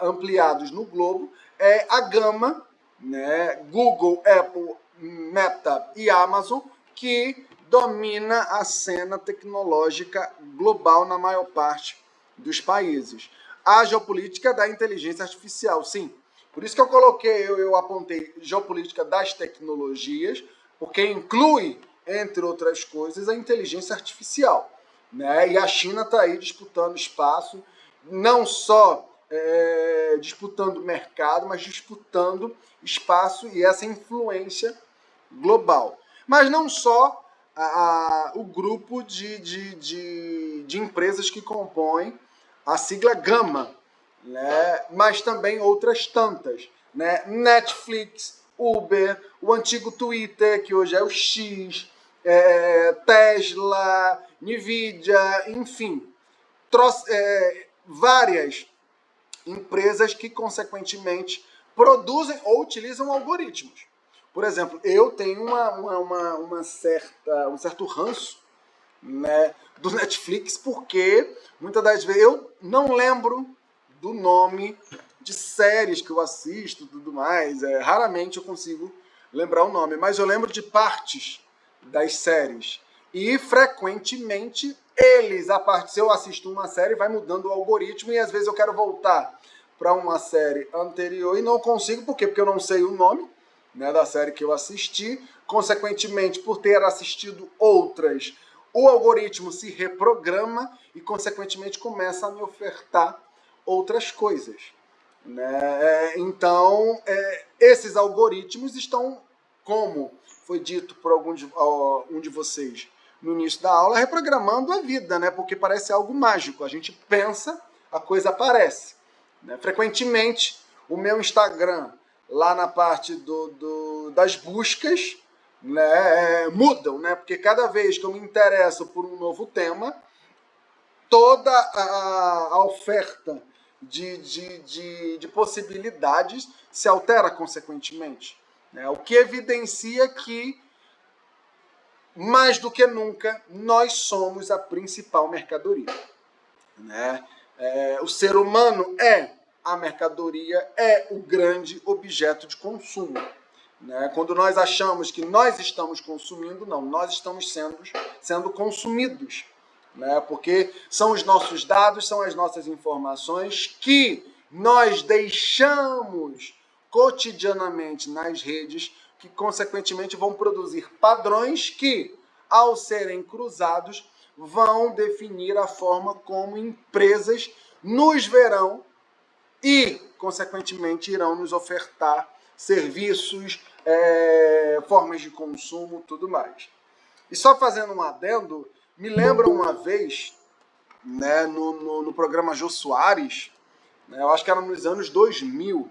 ampliados no globo, é a gama, né? Google, Apple, Meta e Amazon, que domina a cena tecnológica global na maior parte dos países. A geopolítica da inteligência artificial, sim. Por isso que eu apontei geopolítica das tecnologias, porque inclui, entre outras coisas, a inteligência artificial, né? E a China está aí disputando espaço, não só disputando mercado, mas disputando espaço e essa influência global. Mas não só o grupo de empresas que compõem a sigla Gama, né? Mas também outras tantas, né? Netflix, Uber, o antigo Twitter, que hoje é o X, Tesla, Nvidia, enfim, várias empresas que, consequentemente, produzem ou utilizam algoritmos. Por exemplo, eu tenho um certo ranço, né, do Netflix, porque muitas das vezes eu não lembro do nome de séries que eu assisto e tudo mais. Raramente eu consigo lembrar o nome, mas eu lembro de partes das séries. E frequentemente se eu assisto uma série, vai mudando o algoritmo e às vezes eu quero voltar para uma série anterior e não consigo. Por quê? Porque eu não sei o nome, né, da série que eu assisti. Consequentemente, por ter assistido outras, o algoritmo se reprograma e, consequentemente, começa a me ofertar outras coisas, né? Então, esses algoritmos estão, como foi dito por um de vocês no início da aula, reprogramando a vida, né? Porque parece algo mágico. A gente pensa, a coisa aparece, né? Frequentemente, o meu Instagram, lá na parte das buscas, né, mudam, né? Porque cada vez que eu me interesso por um novo tema, toda a oferta de possibilidades se altera consequentemente, né? O que evidencia que, mais do que nunca, nós somos a principal mercadoria, né? O ser humano é a mercadoria, é o grande objeto de consumo, né? Quando nós achamos que nós estamos consumindo, não, nós estamos sendo consumidos, né? Porque são os nossos dados, são as nossas informações que nós deixamos cotidianamente nas redes, que consequentemente vão produzir padrões que, ao serem cruzados, vão definir a forma como empresas nos verão e, consequentemente, irão nos ofertar serviços, formas de consumo, tudo mais. E só fazendo um adendo, me lembra uma vez, né, no programa Jô Soares, né, eu acho que era nos anos 2000,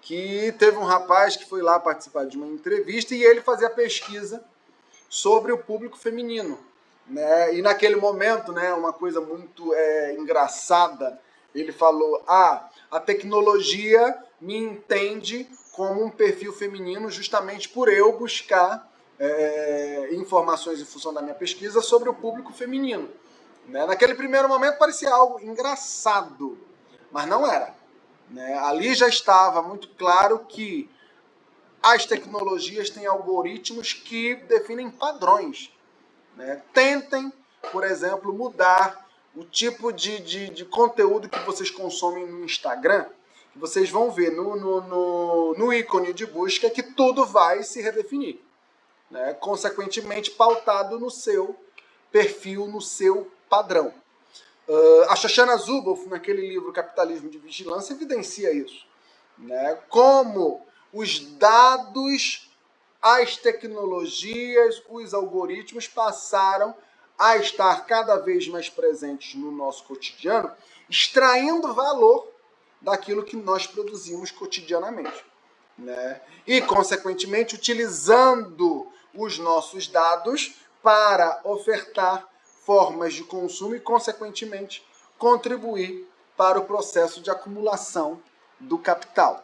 que teve um rapaz que foi lá participar de uma entrevista e ele fazia pesquisa sobre o público feminino, né? E naquele momento, né, uma coisa muito engraçada, ele falou: a tecnologia me entende como um perfil feminino justamente por eu buscar informações em função da minha pesquisa sobre o público feminino, né? Naquele primeiro momento parecia algo engraçado, mas não era, né? Ali já estava muito claro que as tecnologias têm algoritmos que definem padrões, né? Tentem, por exemplo, mudar o tipo de conteúdo que vocês consomem no Instagram, que vocês vão ver no ícone de busca que tudo vai se redefinir, né? Consequentemente pautado no seu perfil, no seu padrão. A Shoshana Zuboff, naquele livro Capitalismo de Vigilância, evidencia isso, né? Como os dados, as tecnologias, os algoritmos passaram a estar cada vez mais presentes no nosso cotidiano, extraindo valor daquilo que nós produzimos cotidianamente, né? E, consequentemente, utilizando os nossos dados para ofertar formas de consumo e, consequentemente, contribuir para o processo de acumulação do capital,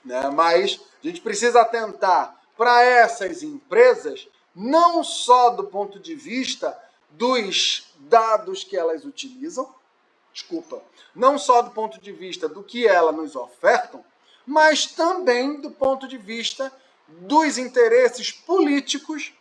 né? Mas a gente precisa atentar para essas empresas não só do ponto de vista dos dados que elas utilizam, não só do ponto de vista do que elas nos ofertam, mas também do ponto de vista dos interesses políticos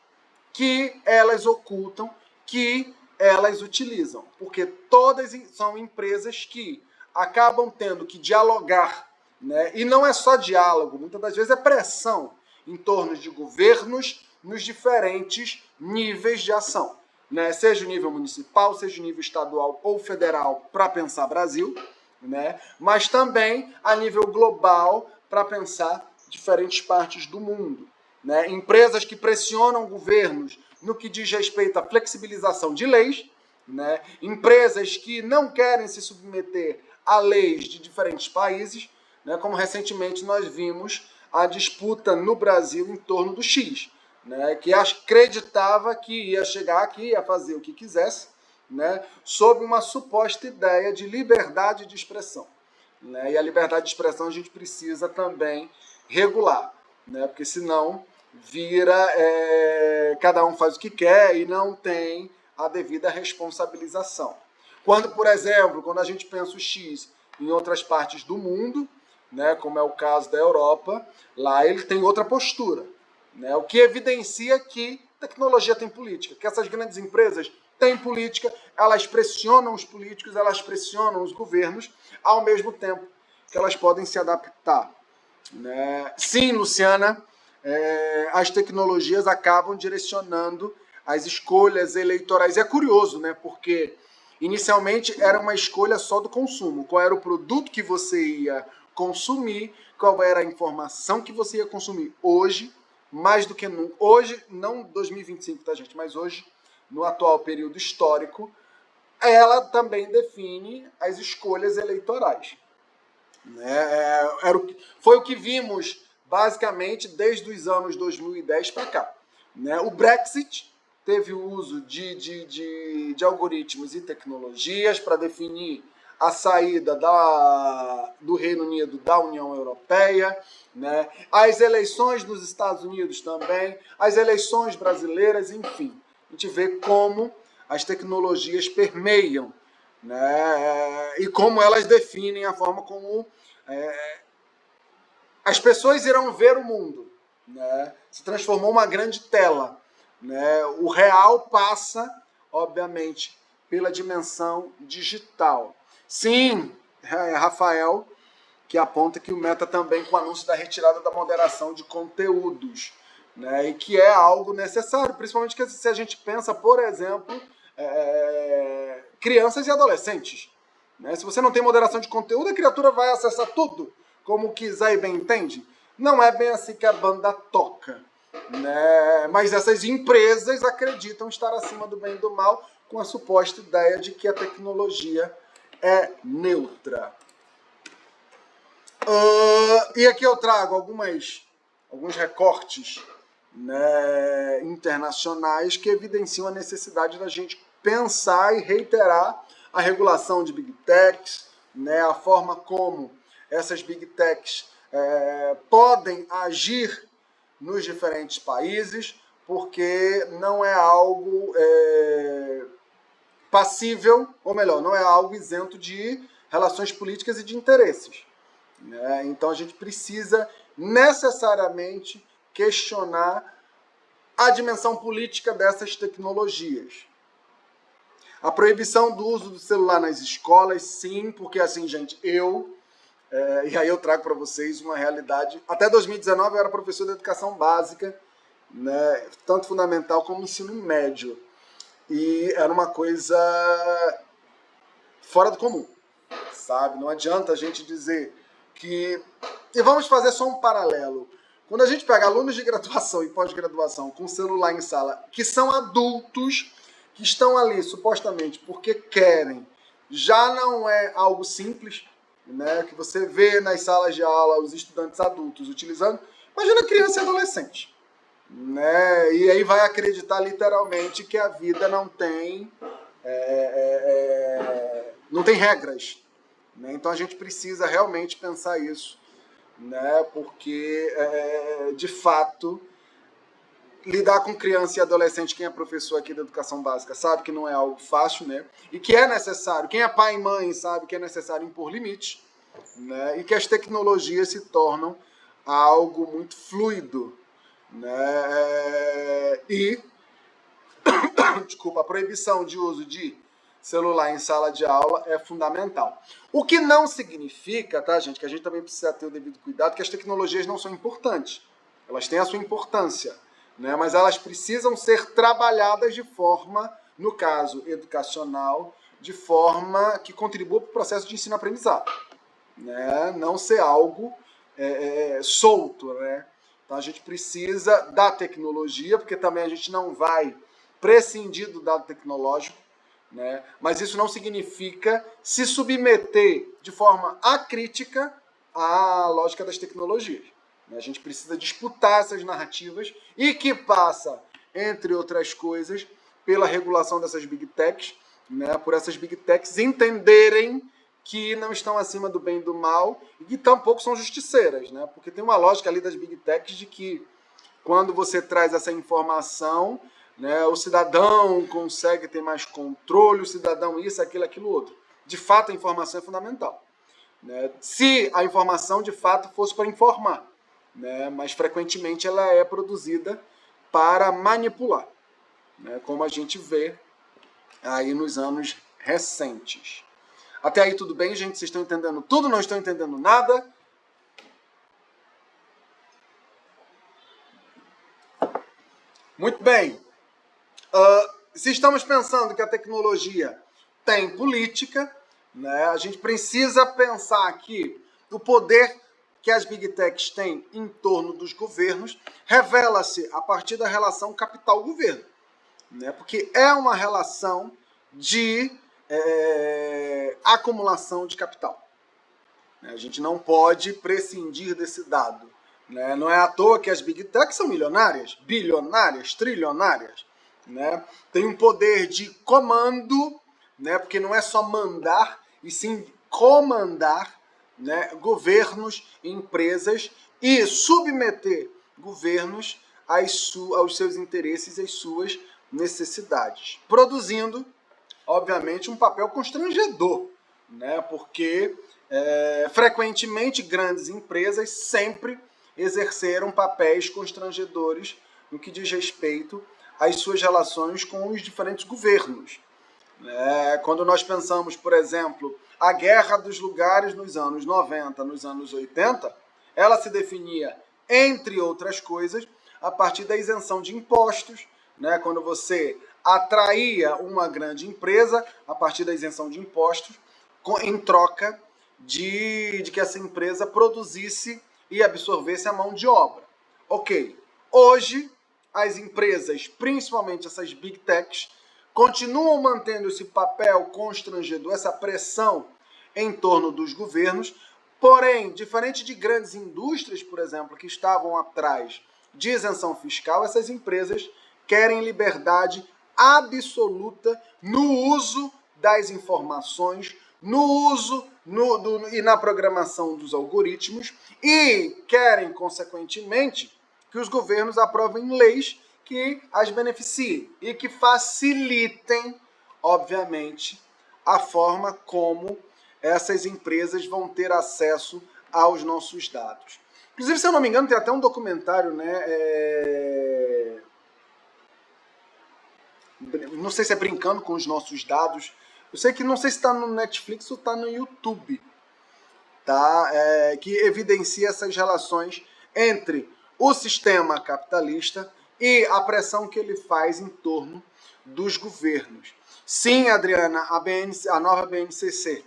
que elas ocultam, que elas utilizam. Porque todas são empresas que acabam tendo que dialogar, né? E não é só diálogo, muitas das vezes é pressão em torno de governos nos diferentes níveis de ação, né? Seja o nível municipal, seja o nível estadual ou federal, para pensar Brasil, né? Mas também a nível global, para pensar diferentes partes do mundo, né? Empresas que pressionam governos no que diz respeito à flexibilização de leis, né? Empresas que não querem se submeter a leis de diferentes países, né? Como recentemente nós vimos a disputa no Brasil em torno do X, né? Que acreditava que ia chegar aqui, ia fazer o que quisesse, né? Sob uma suposta ideia de liberdade de expressão, né? E a liberdade de expressão a gente precisa também regular, né? Porque senão vira cada um faz o que quer e não tem a devida responsabilização. Quando, por exemplo, quando a gente pensa o X em outras partes do mundo, né, como é o caso da Europa, lá ele tem outra postura, né, o que evidencia que tecnologia tem política, que essas grandes empresas têm política, elas pressionam os políticos, elas pressionam os governos, ao mesmo tempo que elas podem se adaptar, né? Sim, Luciana, as tecnologias acabam direcionando as escolhas eleitorais. E é curioso, né? Porque inicialmente era uma escolha só do consumo. Qual era o produto que você ia consumir, qual era a informação que você ia consumir. Hoje, mais do que nunca, hoje, não 2025, tá, gente? Mas hoje, no atual período histórico, ela também define as escolhas eleitorais. Né? Foi o que vimos basicamente desde os anos 2010 para cá. Né? O Brexit teve o uso de algoritmos e tecnologias para definir a saída do Reino Unido da União Europeia, né? As eleições nos Estados Unidos também, as eleições brasileiras, enfim. A gente vê como as tecnologias permeiam, né? E como elas definem a forma como as pessoas irão ver o mundo, né? Se transformou uma grande tela, né? O real passa, obviamente, pela dimensão digital. Sim, Rafael, que aponta que o Meta também com o anúncio da retirada da moderação de conteúdos, né? E que é algo necessário, principalmente se a gente pensa, por exemplo, crianças e adolescentes. Né? Se você não tem moderação de conteúdo, a criatura vai acessar tudo como quiser e bem entende. Não é bem assim que a banda toca. Né? Mas essas empresas acreditam estar acima do bem e do mal com a suposta ideia de que a tecnologia é neutra. E aqui eu trago alguns recortes, né, internacionais que evidenciam a necessidade da gente pensar e reiterar a regulação de Big Techs, né, a forma como essas Big Techs podem agir nos diferentes países, porque não é algo passível, ou melhor, não é algo isento de relações políticas e de interesses. Né? Então a gente precisa necessariamente questionar a dimensão política dessas tecnologias. A proibição do uso do celular nas escolas, sim, porque assim, gente, e aí eu trago para vocês uma realidade. Até 2019 eu era professor de educação básica, né, tanto fundamental como ensino médio. E era uma coisa fora do comum, sabe? Não adianta a gente dizer que... E vamos fazer só um paralelo. Quando a gente pega alunos de graduação e pós-graduação com celular em sala, que são adultos, que estão ali supostamente porque querem, já não é algo simples, né? Que você vê nas salas de aula os estudantes adultos utilizando. Imagina criança e adolescente, né? E aí vai acreditar literalmente que a vida não tem regras, né? Então a gente precisa realmente pensar isso, né? Porque de fato lidar com criança e adolescente, quem é professor aqui da educação básica sabe que não é algo fácil, né? E que é necessário, quem é pai e mãe sabe que é necessário impor limites, né? E que as tecnologias se tornam algo muito fluido, né? E, desculpa, a proibição de uso de celular em sala de aula é fundamental. O que não significa, tá, gente, que a gente também precisa ter o devido cuidado, que as tecnologias não são importantes. Elas têm a sua importância, né? Mas elas precisam ser trabalhadas de forma, no caso educacional, de forma que contribua para o processo de ensino-aprendizado, né? Não ser algo solto, né? Então a gente precisa da tecnologia, porque também a gente não vai prescindir do dado tecnológico, né? Mas isso não significa se submeter de forma acrítica à lógica das tecnologias. A gente precisa disputar essas narrativas e que passa, entre outras coisas, pela regulação dessas big techs, né? Por essas big techs entenderem que não estão acima do bem e do mal e que tampouco são justiceiras, né? Porque tem uma lógica ali das big techs de que quando você traz essa informação, né, o cidadão consegue ter mais controle, o cidadão isso, aquilo, outro. De fato, a informação é fundamental, né? Se a informação, de fato, fosse para informar, né? Mas, frequentemente, ela é produzida para manipular, né? Como a gente vê aí nos anos recentes. Até aí tudo bem, gente? Vocês estão entendendo tudo? Não estão entendendo nada? Muito bem. Se estamos pensando que a tecnologia tem política, né, a gente precisa pensar que o poder que as big techs têm em torno dos governos revela-se a partir da relação capital-governo, né, porque é uma relação de acumulação de capital. A gente não pode prescindir desse dado, né? Não é à toa que as big techs são milionárias, bilionárias, trilionárias, né? Tem um poder de comando, né? Porque não é só mandar, e sim comandar, né? Governos, empresas e submeter governos aos seus interesses e às suas necessidades, produzindo, obviamente, um papel constrangedor, né? Porque frequentemente grandes empresas sempre exerceram papéis constrangedores no que diz respeito às suas relações com os diferentes governos. Quando nós pensamos, por exemplo, a guerra dos lugares nos anos 90, nos anos 80, ela se definia, entre outras coisas, a partir da isenção de impostos, né? Quando você atraía uma grande empresa a partir da isenção de impostos, em troca de que essa empresa produzisse e absorvesse a mão de obra. Ok, hoje as empresas, principalmente essas big techs, continuam mantendo esse papel constrangedor, essa pressão em torno dos governos, porém, diferente de grandes indústrias, por exemplo, que estavam atrás de isenção fiscal, essas empresas querem liberdade absoluta no uso das informações, no uso e na programação dos algoritmos e querem, consequentemente, que os governos aprovem leis que as beneficiem e que facilitem, obviamente, a forma como essas empresas vão ter acesso aos nossos dados. Inclusive, se eu não me engano, tem até um documentário, né? Não sei se é Brincando com os Nossos Dados. Eu sei que não sei se está no Netflix ou está no YouTube, tá? Que evidencia essas relações entre o sistema capitalista e a pressão que ele faz em torno dos governos. Sim, Adriana, a nova BNCC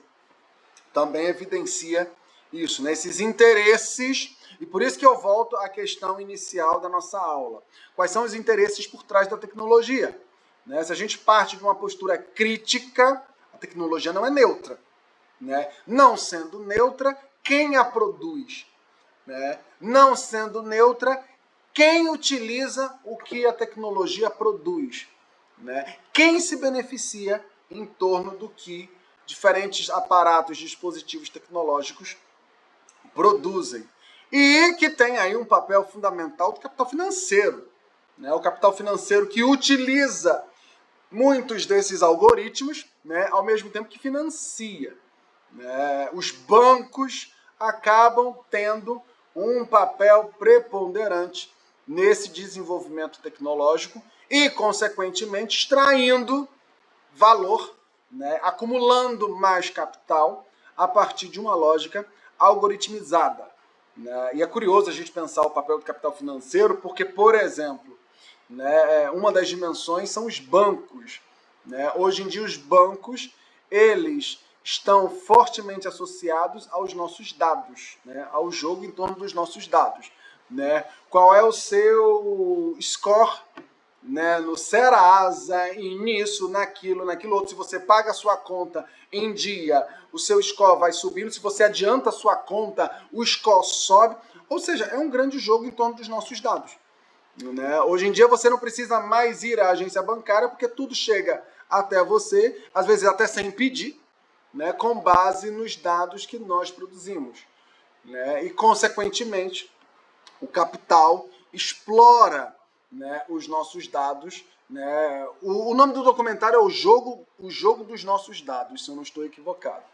também evidencia isso, né? Esses interesses, e por isso que eu volto à questão inicial da nossa aula. Quais são os interesses por trás da tecnologia? Né? Se a gente parte de uma postura crítica, a tecnologia não é neutra. Né? Não sendo neutra, quem a produz? Né? Não sendo neutra, quem utiliza o que a tecnologia produz? Né? Quem se beneficia em torno do que diferentes aparatos, dispositivos tecnológicos produzem? E que tem aí um papel fundamental do capital financeiro. né? O capital financeiro que utiliza muitos desses algoritmos, né, ao mesmo tempo que financia, né? Os bancos acabam tendo um papel preponderante nesse desenvolvimento tecnológico e, consequentemente, extraindo valor, né, acumulando mais capital a partir de uma lógica algoritmizada, né? E é curioso a gente pensar o papel do capital financeiro, porque, por exemplo, né, uma das dimensões são os bancos, né? Hoje em dia os bancos, eles estão fortemente associados aos nossos dados, né? Ao jogo em torno dos nossos dados, né? Qual é o seu score, né, no Serasa, e nisso, naquilo outro. Se você paga a sua conta em dia, o seu score vai subindo. Se você adianta a sua conta, o score sobe. Ou seja, é um grande jogo em torno dos nossos dados, né? Hoje em dia você não precisa mais ir à agência bancária, porque tudo chega até você, às vezes até sem pedir, né, com base nos dados que nós produzimos, né? E, consequentemente, o capital explora, né, os nossos dados, né? O nome do documentário é o jogo dos nossos dados, se eu não estou equivocado,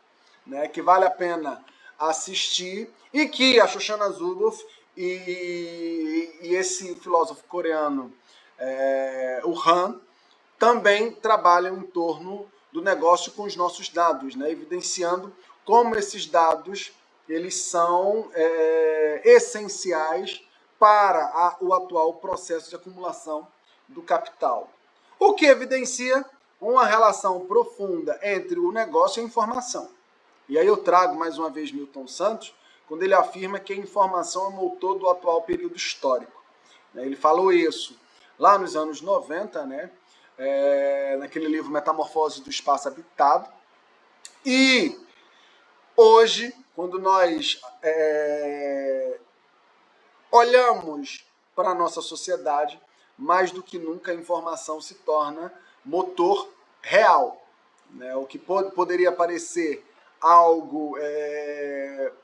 né? Que vale a pena assistir e que a Shoshana Zuboff e esse filósofo coreano, o Han, também trabalham em torno do negócio com os nossos dados, né? Evidenciando como esses dados eles são essenciais para o atual processo de acumulação do capital. O que evidencia uma relação profunda entre o negócio e a informação. E aí eu trago mais uma vez Milton Santos, quando ele afirma que a informação é o motor do atual período histórico. Ele falou isso lá nos anos 90, né? Naquele livro Metamorfose do Espaço Habitado. E hoje, quando nós olhamos para a nossa sociedade, mais do que nunca a informação se torna motor real, né? O que poderia parecer algo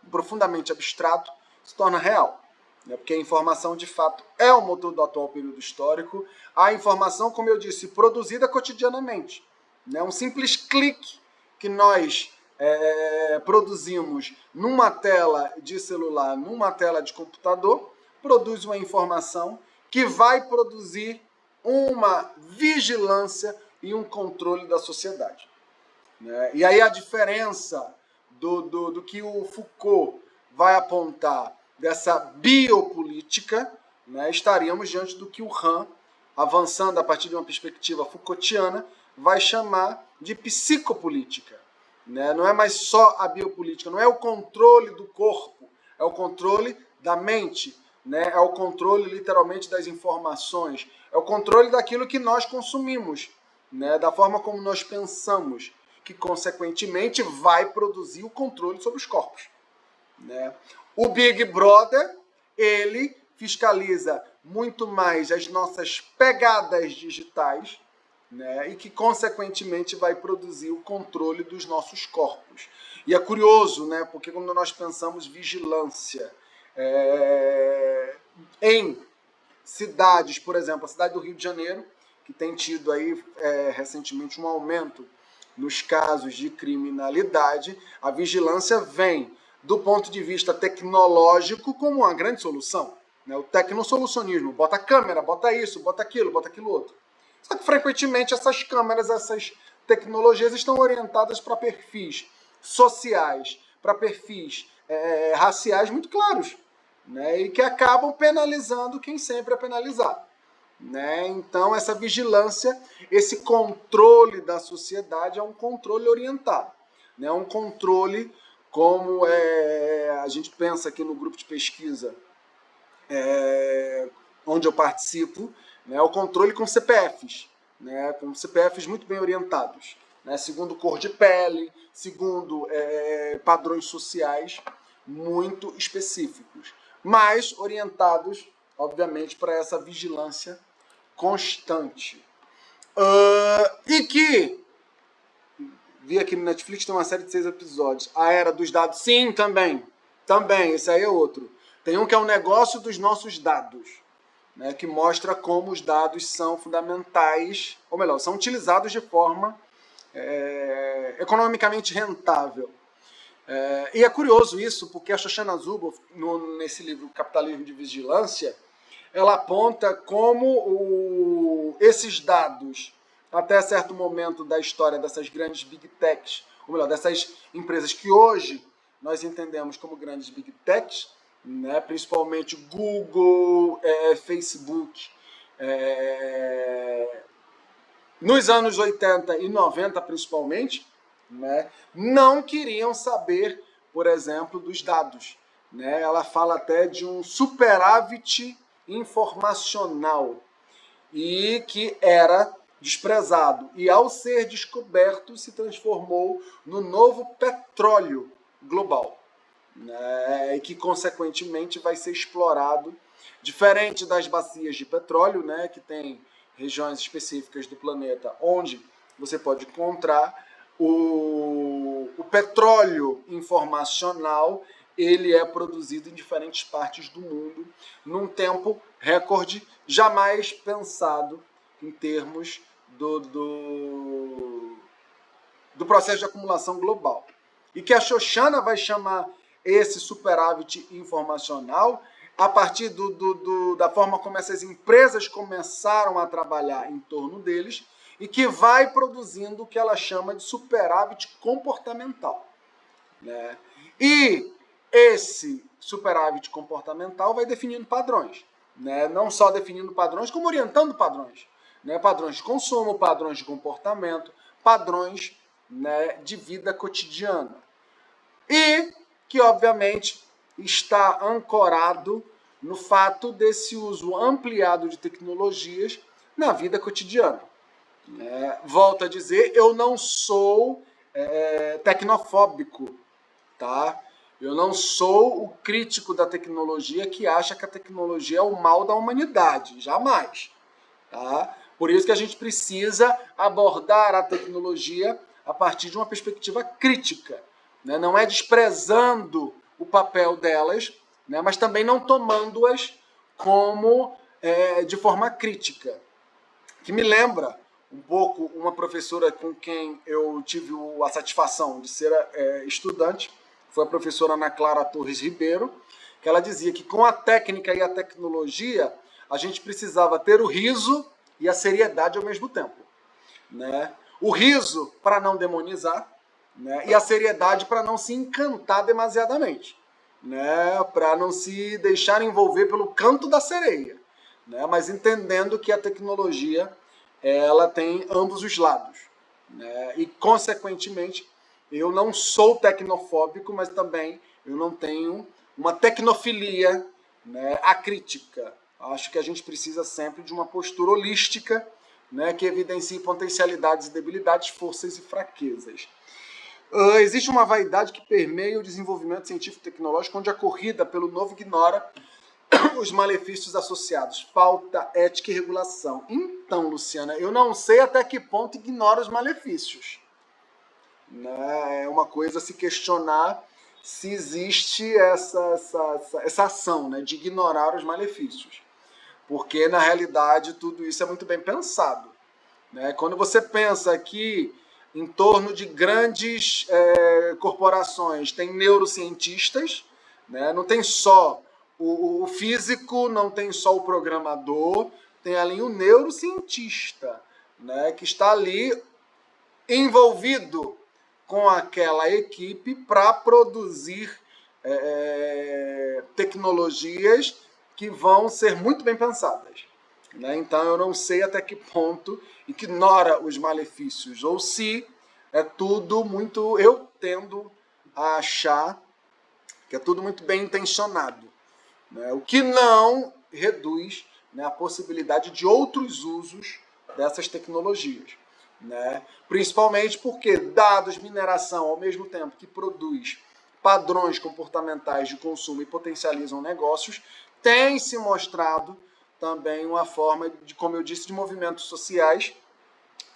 profundamente abstrato se torna real, né? Porque a informação, de fato, é o motor do atual período histórico. A informação, como eu disse, produzida cotidianamente, né? Um simples clique que nós produzimos numa tela de celular, numa tela de computador, produz uma informação que vai produzir uma vigilância e um controle da sociedade, né? E aí a diferença do que o Foucault vai apontar dessa biopolítica, né, estaríamos diante do que o Han, avançando a partir de uma perspectiva Foucaultiana, vai chamar de psicopolítica, né? Não é mais só a biopolítica, não é o controle do corpo, é o controle da mente, né? É o controle, literalmente, das informações, é o controle daquilo que nós consumimos, né? Da forma como nós pensamos, que, consequentemente, vai produzir o controle sobre os corpos, né? O Big Brother, ele fiscaliza muito mais as nossas pegadas digitais, né? E que, consequentemente, vai produzir o controle dos nossos corpos. E é curioso, né? Porque quando nós pensamos vigilância em cidades, por exemplo, a cidade do Rio de Janeiro, que tem tido aí recentemente um aumento nos casos de criminalidade, a vigilância vem do ponto de vista tecnológico como uma grande solução, né? O tecnosolucionismo, bota câmera, bota isso, bota aquilo outro. Só que, frequentemente, essas câmeras, essas tecnologias estão orientadas para perfis sociais, para perfis raciais muito claros, né? E que acabam penalizando quem sempre é penalizado, né? Então, essa vigilância, esse controle da sociedade é um controle orientado, né? Um controle como a gente pensa aqui no grupo de pesquisa onde eu participo, né? O controle com CPFs, né? Com CPFs muito bem orientados, né? Segundo cor de pele, segundo padrões sociais muito específicos, mas orientados, obviamente, para essa vigilância constante. E que vi aqui no Netflix, tem uma série de 6 episódios. A Era dos Dados. Sim, também. Esse aí é outro. Tem um que é o negócio dos nossos dados, né, que mostra como os dados são fundamentais, ou melhor, são utilizados de forma economicamente rentável. E é curioso isso, porque a Shoshana Zuboff, nesse livro Capitalismo de Vigilância, ela aponta como esses dados, até certo momento da história dessas grandes big techs, ou melhor, dessas empresas que hoje nós entendemos como grandes big techs, né, principalmente Google, Facebook, nos anos 80 e 90 principalmente, né, não queriam saber, por exemplo, dos dados. Né? Ela fala até de um superávit informacional e que era desprezado. E ao ser descoberto, se transformou no novo petróleo global, né? E que, consequentemente, vai ser explorado, diferente das bacias de petróleo, né? Que tem regiões específicas do planeta onde você pode encontrar o petróleo informacional. Ele é produzido em diferentes partes do mundo num tempo recorde, jamais pensado em termos do processo de acumulação global. E que a Shoshana vai chamar esse superávit informacional a partir da forma como essas empresas começaram a trabalhar em torno deles e que vai produzindo o que ela chama de superávit comportamental. Né? E esse superávit comportamental vai definindo padrões. Né? Não só definindo padrões, como orientando padrões. Né? Padrões de consumo, padrões de comportamento, padrões, né, de vida cotidiana. E que, obviamente, está ancorado no fato desse uso ampliado de tecnologias na vida cotidiana. Volto a dizer, eu não sou tecnofóbico, tá? Eu não sou o crítico da tecnologia que acha que a tecnologia é o mal da humanidade, jamais. Tá? Por isso que a gente precisa abordar a tecnologia a partir de uma perspectiva crítica. Né? Não é desprezando o papel delas, né? Mas também não tomando-as como de forma crítica. Que me lembra um pouco uma professora com quem eu tive a satisfação de ser estudante, foi a professora Ana Clara Torres Ribeiro, que ela dizia que com a técnica e a tecnologia a gente precisava ter o riso e a seriedade ao mesmo tempo. Né? O riso para não demonizar, né? E a seriedade para não se encantar demasiadamente, né? Para não se deixar envolver pelo canto da sereia, né? Mas entendendo que a tecnologia ela tem ambos os lados. Né? E, consequentemente, eu não sou tecnofóbico, mas também eu não tenho uma tecnofilia, né, acrítica. Acho que a gente precisa sempre de uma postura holística, né, que evidencie potencialidades e debilidades, forças e fraquezas. Existe uma vaidade que permeia o desenvolvimento científico-tecnológico, onde a corrida pelo novo ignora os malefícios associados, falta, ética e regulação. Então, Luciana, eu não sei até que ponto ignora os malefícios. Né? É uma coisa a se questionar se existe essa ação, né, de ignorar os malefícios. Porque, na realidade, tudo isso é muito bem pensado. Né? Quando você pensa que em torno de grandes corporações tem neurocientistas, né? Não tem só o físico, não tem só o programador, tem ali o neurocientista, né? Que está ali envolvido com aquela equipe para produzir tecnologias que vão ser muito bem pensadas. Né? Então eu não sei até que ponto ignora os malefícios, ou se é tudo muito... Eu tendo a achar que é tudo muito bem intencionado. Né? O que não reduz, né, a possibilidade de outros usos dessas tecnologias. Né? Principalmente porque dados, mineração, ao mesmo tempo que produz padrões comportamentais de consumo e potencializam negócios, tem se mostrado também uma forma, de, como eu disse, de movimentos sociais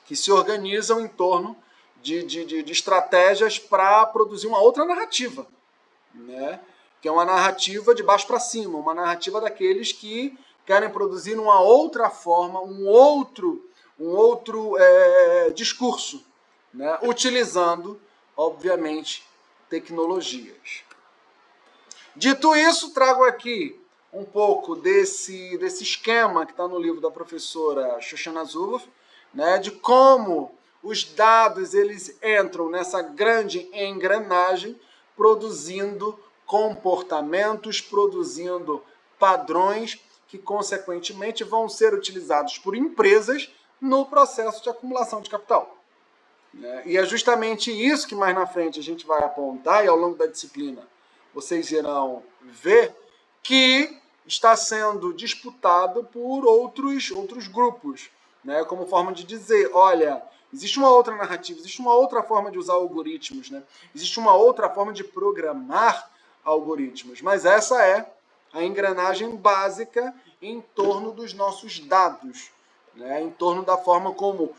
que se organizam em torno de estratégias para produzir uma outra narrativa, né? Que é uma narrativa de baixo para cima, uma narrativa daqueles que querem produzir uma outra forma, um outro discurso, né? Utilizando, obviamente, tecnologias. Dito isso, trago aqui um pouco desse esquema que está no livro da professora Shoshana Zuboff, né, de como os dados eles entram nessa grande engrenagem, produzindo comportamentos, produzindo padrões que, consequentemente, vão ser utilizados por empresas no processo de acumulação de capital. E é justamente isso que mais na frente a gente vai apontar, e ao longo da disciplina vocês irão ver que está sendo disputado por outros grupos, né? Como forma de dizer, olha, existe uma outra narrativa, existe uma outra forma de usar algoritmos, né? Existe uma outra forma de programar algoritmos, mas essa é a engrenagem básica em torno dos nossos dados, né? Em torno da forma como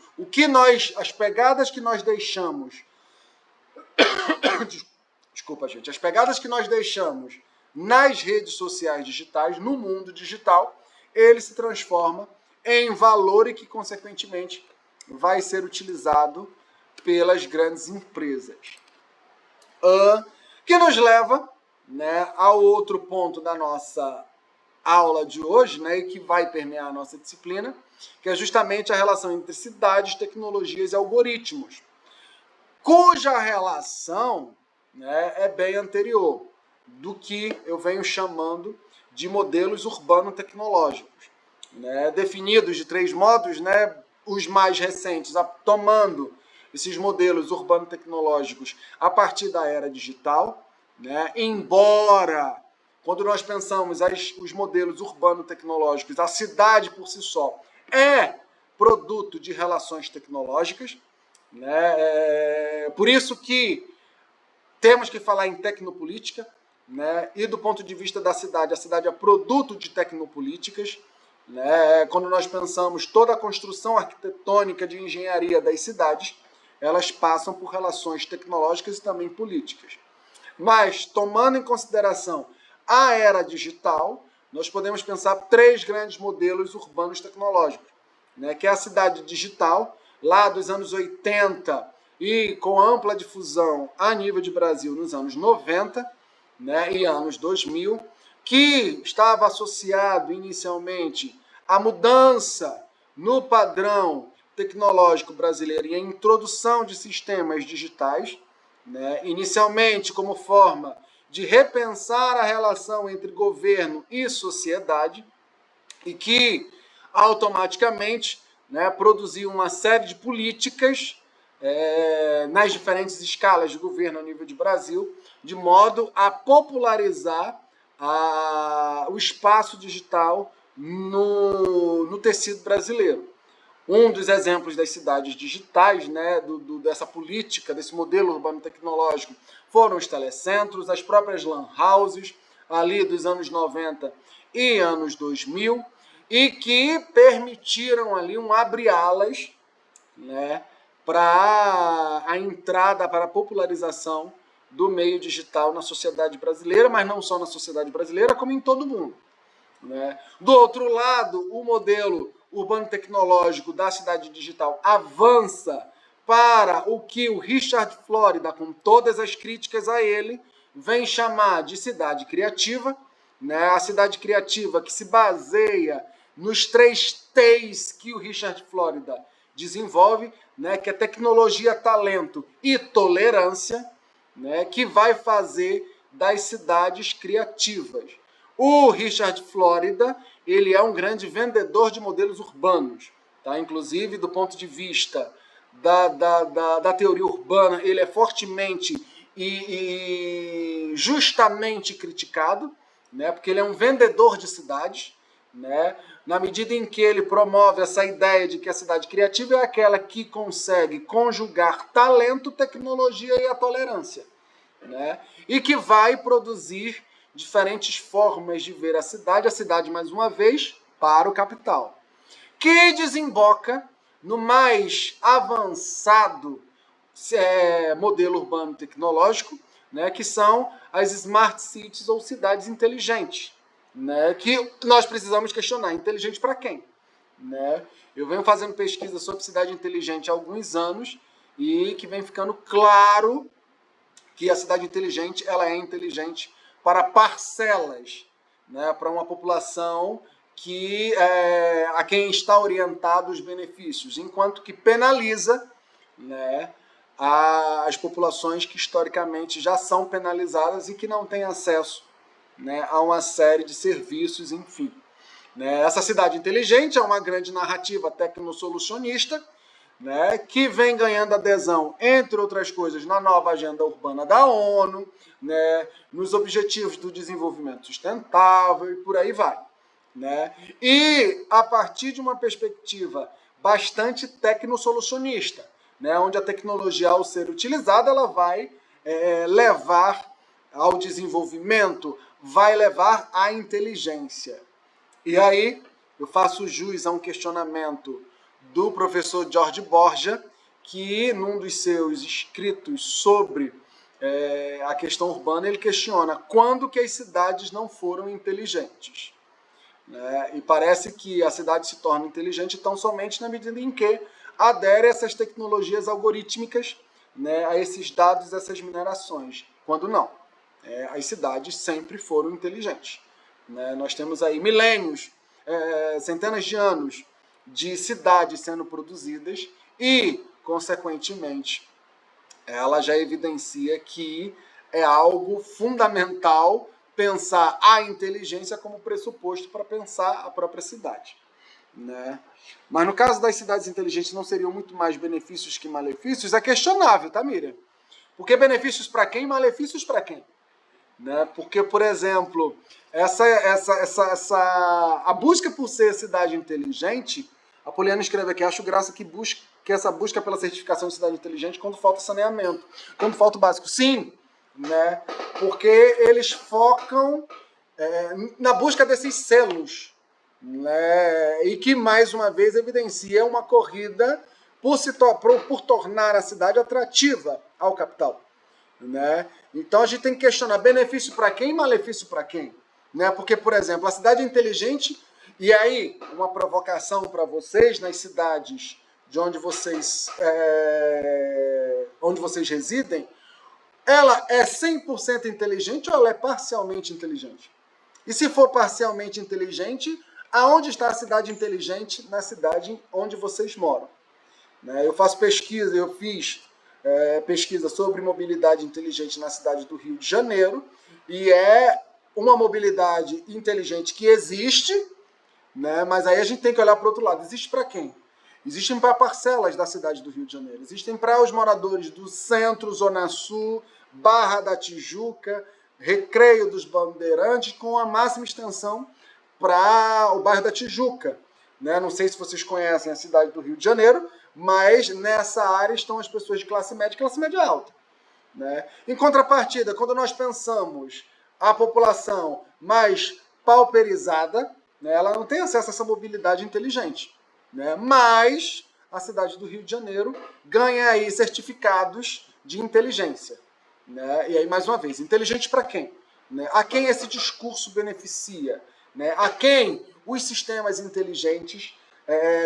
as pegadas que nós deixamos, desculpa, gente, as pegadas que nós deixamos nas redes sociais digitais, no mundo digital, ele se transforma em valor e que, consequentemente, vai ser utilizado pelas grandes empresas. Que nos leva, né, ao outro ponto da nossa aula de hoje, né, e que vai permear a nossa disciplina, que é justamente a relação entre cidades, tecnologias e algoritmos, cuja relação, né, é bem anterior do que eu venho chamando de modelos urbano-tecnológicos, né, definidos de 3 modos, né, os mais recentes, tomando esses modelos urbano-tecnológicos a partir da era digital, né, embora, quando nós pensamos os modelos urbano-tecnológicos, a cidade por si só é produto de relações tecnológicas, né, por isso que temos que falar em tecnopolítica, né? E do ponto de vista da cidade, a cidade é produto de tecnopolíticas, né? Quando nós pensamos toda a construção arquitetônica de engenharia das cidades, elas passam por relações tecnológicas e também políticas. Mas, tomando em consideração a era digital, nós podemos pensar 3 grandes modelos urbanos tecnológicos, né? Que é a cidade digital, lá dos anos 80, e com ampla difusão a nível de Brasil nos anos 90, né, e anos 2000, que estava associado inicialmente à mudança no padrão tecnológico brasileiro e à introdução de sistemas digitais, né, inicialmente como forma de repensar a relação entre governo e sociedade, e que automaticamente, né, produziu uma série de políticas nas diferentes escalas de governo a nível de Brasil, de modo a popularizar o espaço digital no tecido brasileiro. Um dos exemplos das cidades digitais, né, dessa política, desse modelo urbano tecnológico, foram os telecentros, as próprias lan houses, ali dos anos 90 e anos 2000, e que permitiram ali um abre-alas, né, para a entrada, para a popularização do meio digital na sociedade brasileira, mas não só na sociedade brasileira, como em todo o mundo, né? Do outro lado, o modelo urbano-tecnológico da cidade digital avança para o que o Richard Florida, com todas as críticas a ele, vem chamar de cidade criativa, né? A cidade criativa que se baseia nos 3 T's que o Richard Florida desenvolve, né? Que é tecnologia, talento e tolerância, né? Que vai fazer das cidades criativas. O Richard Florida, ele é um grande vendedor de modelos urbanos, tá? Inclusive do ponto de vista da teoria urbana, ele é fortemente e justamente criticado, né? Porque ele é um vendedor de cidades, né? Na medida em que ele promove essa ideia de que a cidade criativa é aquela que consegue conjugar talento, tecnologia e a tolerância, né? E que vai produzir diferentes formas de ver a cidade, mais uma vez, para o capital, que desemboca no mais avançado modelo urbano tecnológico, né, que são as smart cities ou cidades inteligentes, né, que nós precisamos questionar. Inteligente para quem? Né? Eu venho fazendo pesquisa sobre cidade inteligente há alguns anos e que vem ficando claro que a cidade inteligente ela é inteligente para parcelas, né, para uma população que a quem está orientado os benefícios, enquanto que penaliza, né, as populações que historicamente já são penalizadas e que não têm acesso, né, a uma série de serviços, enfim. Né? Essa cidade inteligente é uma grande narrativa tecnosolucionista, né, que vem ganhando adesão, entre outras coisas, na nova agenda urbana da ONU, né, nos objetivos do desenvolvimento sustentável e por aí vai. Né? E a partir de uma perspectiva bastante tecnosolucionista, né, onde a tecnologia, ao ser utilizada, ela vai levar ao desenvolvimento, vai levar à inteligência. E aí eu faço jus a um questionamento do professor Jorge Borja, que num dos seus escritos sobre a questão urbana, ele questiona quando que as cidades não foram inteligentes. Né? E parece que a cidade se torna inteligente tão somente na medida em que adere a essas tecnologias algorítmicas, né, a esses dados, essas minerações. Quando não. As cidades sempre foram inteligentes. Né? Nós temos aí milênios, centenas de anos de cidades sendo produzidas e, consequentemente, ela já evidencia que é algo fundamental pensar a inteligência como pressuposto para pensar a própria cidade. Né? Mas no caso das cidades inteligentes não seriam muito mais benefícios que malefícios? É questionável, tá, Miriam? Porque benefícios para quem, malefícios para quem? Né? Porque, por exemplo, a busca por ser cidade inteligente, a Poliana escreve aqui, acho graça que essa busca pela certificação de cidade inteligente quando falta saneamento, quando falta o básico. Sim, né? Porque eles focam na busca desses selos, né? E que, mais uma vez, evidencia uma corrida por tornar a cidade atrativa ao capital. Né? Então a gente tem que questionar benefício para quem e malefício para quem. Né? Porque, por exemplo, a cidade inteligente, e aí uma provocação para vocês nas cidades de onde vocês residem, ela é 100% inteligente ou ela é parcialmente inteligente? E se for parcialmente inteligente, aonde está a cidade inteligente na cidade onde vocês moram? Né? Eu faço pesquisa, eu fiz pesquisa sobre mobilidade inteligente na cidade do Rio de Janeiro, e é uma mobilidade inteligente que existe, né? Mas aí a gente tem que olhar para o outro lado. Existe para quem? Existem para parcelas da cidade do Rio de Janeiro, existem para os moradores do centro, Zona Sul, Barra da Tijuca, Recreio dos Bandeirantes, com a máxima extensão para o bairro da Tijuca. Né? Não sei se vocês conhecem a cidade do Rio de Janeiro, mas nessa área estão as pessoas de classe média alta. Né? Em contrapartida, quando nós pensamos a população mais pauperizada, né, ela não tem acesso a essa mobilidade inteligente. Né? Mas a cidade do Rio de Janeiro ganha aí certificados de inteligência. Né? E aí, mais uma vez, inteligente para quem? Né? A quem esse discurso beneficia? Né? A quem os sistemas inteligentes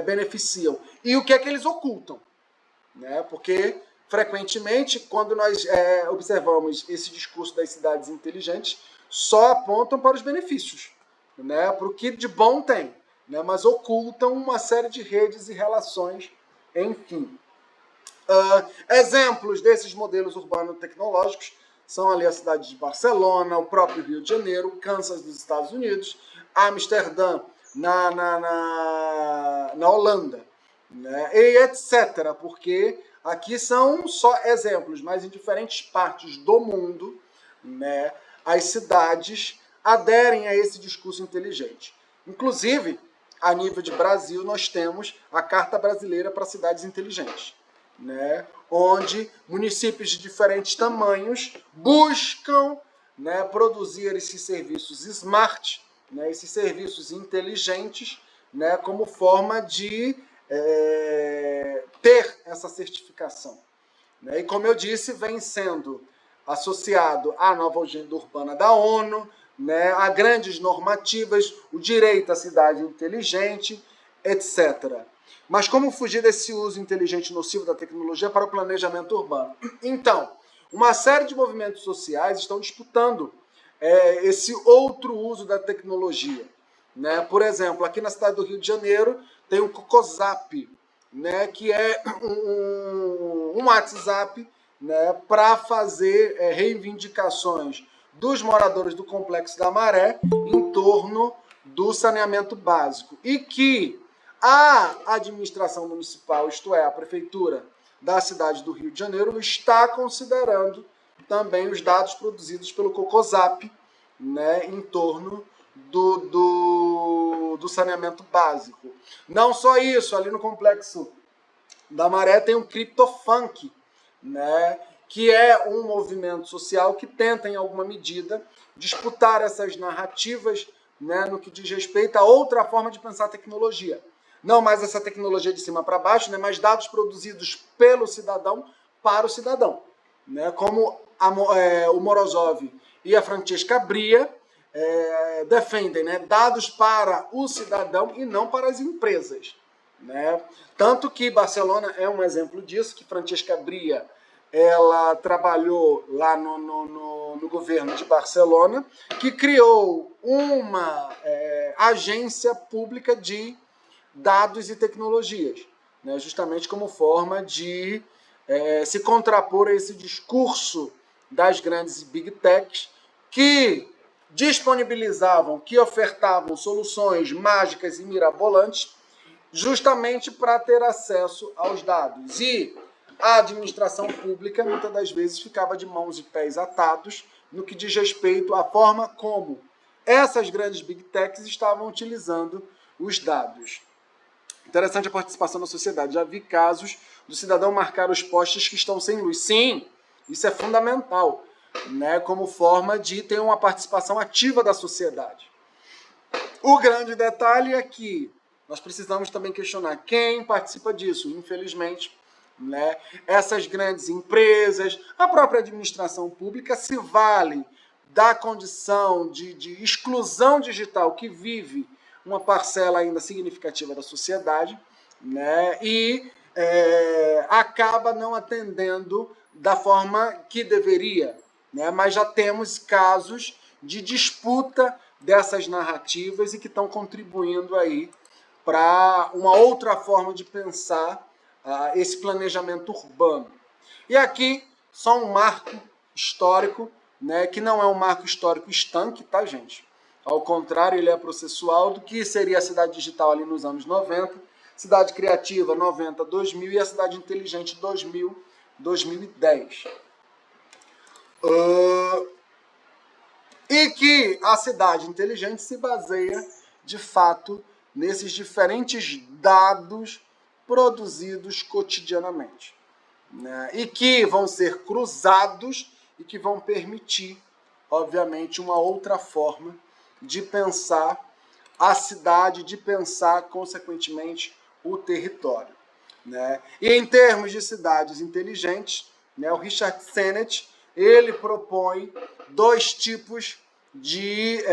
beneficiam? E o que é que eles ocultam? Né? Porque, frequentemente, quando nós observamos esse discurso das cidades inteligentes, só apontam para os benefícios, né? Para o que de bom tem, né? Mas ocultam uma série de redes e relações, enfim. Exemplos desses modelos urbano-tecnológicos são ali a cidade de Barcelona, o próprio Rio de Janeiro, Kansas dos Estados Unidos, Amsterdã na Holanda, né? E etc. Porque aqui são só exemplos, mas em diferentes partes do mundo, né, as cidades aderem a esse discurso inteligente. Inclusive, a nível de Brasil, nós temos a Carta Brasileira para Cidades Inteligentes, né, onde municípios de diferentes tamanhos buscam, né, produzir esses serviços smart, né, esses serviços inteligentes, né, como forma de ter essa certificação. Né? E como eu disse, vem sendo associado à nova agenda urbana da ONU, né, a grandes normativas, o direito à cidade inteligente, etc. Mas como fugir desse uso inteligente e nocivo da tecnologia para o planejamento urbano? Então, uma série de movimentos sociais estão disputando esse outro uso da tecnologia. Né? Por exemplo, aqui na cidade do Rio de Janeiro tem o Cocozap, né, que é um WhatsApp, né, para fazer reivindicações dos moradores do Complexo da Maré em torno do saneamento básico. E que a administração municipal, isto é, a prefeitura da cidade do Rio de Janeiro, está considerando também os dados produzidos pelo Cocozap, né, em torno do saneamento básico. Não só isso, ali no Complexo da Maré tem o CryptoFunk, né, que é um movimento social que tenta, em alguma medida, disputar essas narrativas, né, no que diz respeito a outra forma de pensar a tecnologia. Não mais essa tecnologia de cima para baixo, né, mas dados produzidos pelo cidadão para o cidadão. Né, como o Morozov e a Francesca Bria defendem, né, dados para o cidadão e não para as empresas. Né? Tanto que Barcelona é um exemplo disso, que Francesca Bria ela trabalhou lá no governo de Barcelona, que criou uma agência pública de dados e tecnologias, né? Justamente como forma de se contrapor a esse discurso das grandes big techs que disponibilizavam, que ofertavam soluções mágicas e mirabolantes justamente para ter acesso aos dados. E a administração pública, muitas das vezes, ficava de mãos e pés atados no que diz respeito à forma como essas grandes big techs estavam utilizando os dados. Interessante a participação da sociedade. Já vi casos do cidadão marcar os postes que estão sem luz. Sim, isso é fundamental, né, como forma de ter uma participação ativa da sociedade. O grande detalhe é que nós precisamos também questionar quem participa disso. Infelizmente, né, essas grandes empresas, a própria administração pública se vale da condição de exclusão digital que vive uma parcela ainda significativa da sociedade, né, e acaba não atendendo da forma que deveria. Né, mas já temos casos de disputa dessas narrativas e que estão contribuindo aí para uma outra forma de pensar esse planejamento urbano. E aqui, só um marco histórico, né, que não é um marco histórico estanque, tá, gente? Ao contrário, ele é processual do que seria a cidade digital ali nos anos 90, cidade criativa 90, 2000 e a cidade inteligente 2000, 2010. E que a cidade inteligente se baseia, de fato, nesses diferentes dados produzidos cotidianamente, né? E que vão ser cruzados e que vão permitir, obviamente, uma outra forma de pensar a cidade, de pensar, consequentemente, o território. Né? E em termos de cidades inteligentes, né, o Richard Sennett ele propõe dois tipos de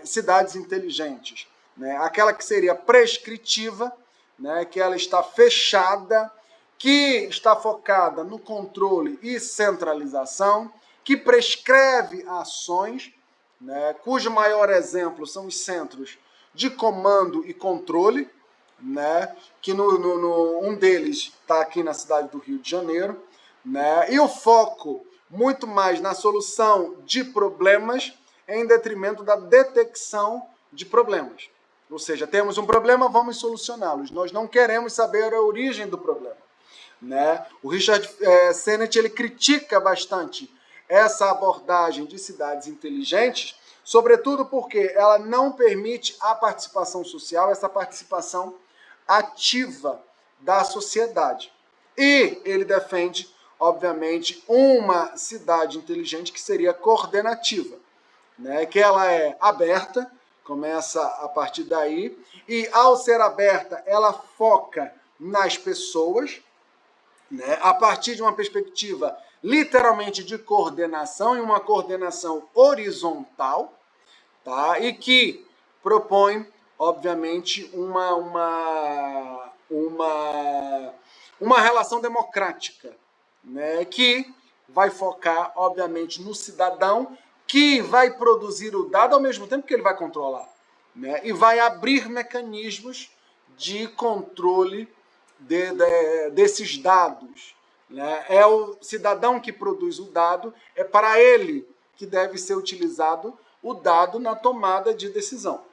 cidades inteligentes. Né? Aquela que seria prescritiva, né, que ela está fechada, que está focada no controle e centralização, que prescreve ações, né, cujo maior exemplo são os centros de comando e controle, né, que um deles está aqui na cidade do Rio de Janeiro, né, e o foco muito mais na solução de problemas em detrimento da detecção de problemas. Ou seja, temos um problema, vamos solucioná-los. Nós não queremos saber a origem do problema. Né? O Richard Sennett ele critica bastante essa abordagem de cidades inteligentes, sobretudo porque ela não permite a participação social, essa participação ativa da sociedade. E ele defende, obviamente, uma cidade inteligente que seria coordenativa, né? Que ela é aberta, começa a partir daí, e ao ser aberta, ela foca nas pessoas, né? A partir de uma perspectiva literalmente de coordenação, e uma coordenação horizontal, tá? E que propõe, obviamente, uma relação democrática, né? Que vai focar, obviamente, no cidadão que vai produzir o dado ao mesmo tempo que ele vai controlar, né? E vai abrir mecanismos de controle desses dados, né? É o cidadão que produz o dado, é para ele que deve ser utilizado o dado na tomada de decisão,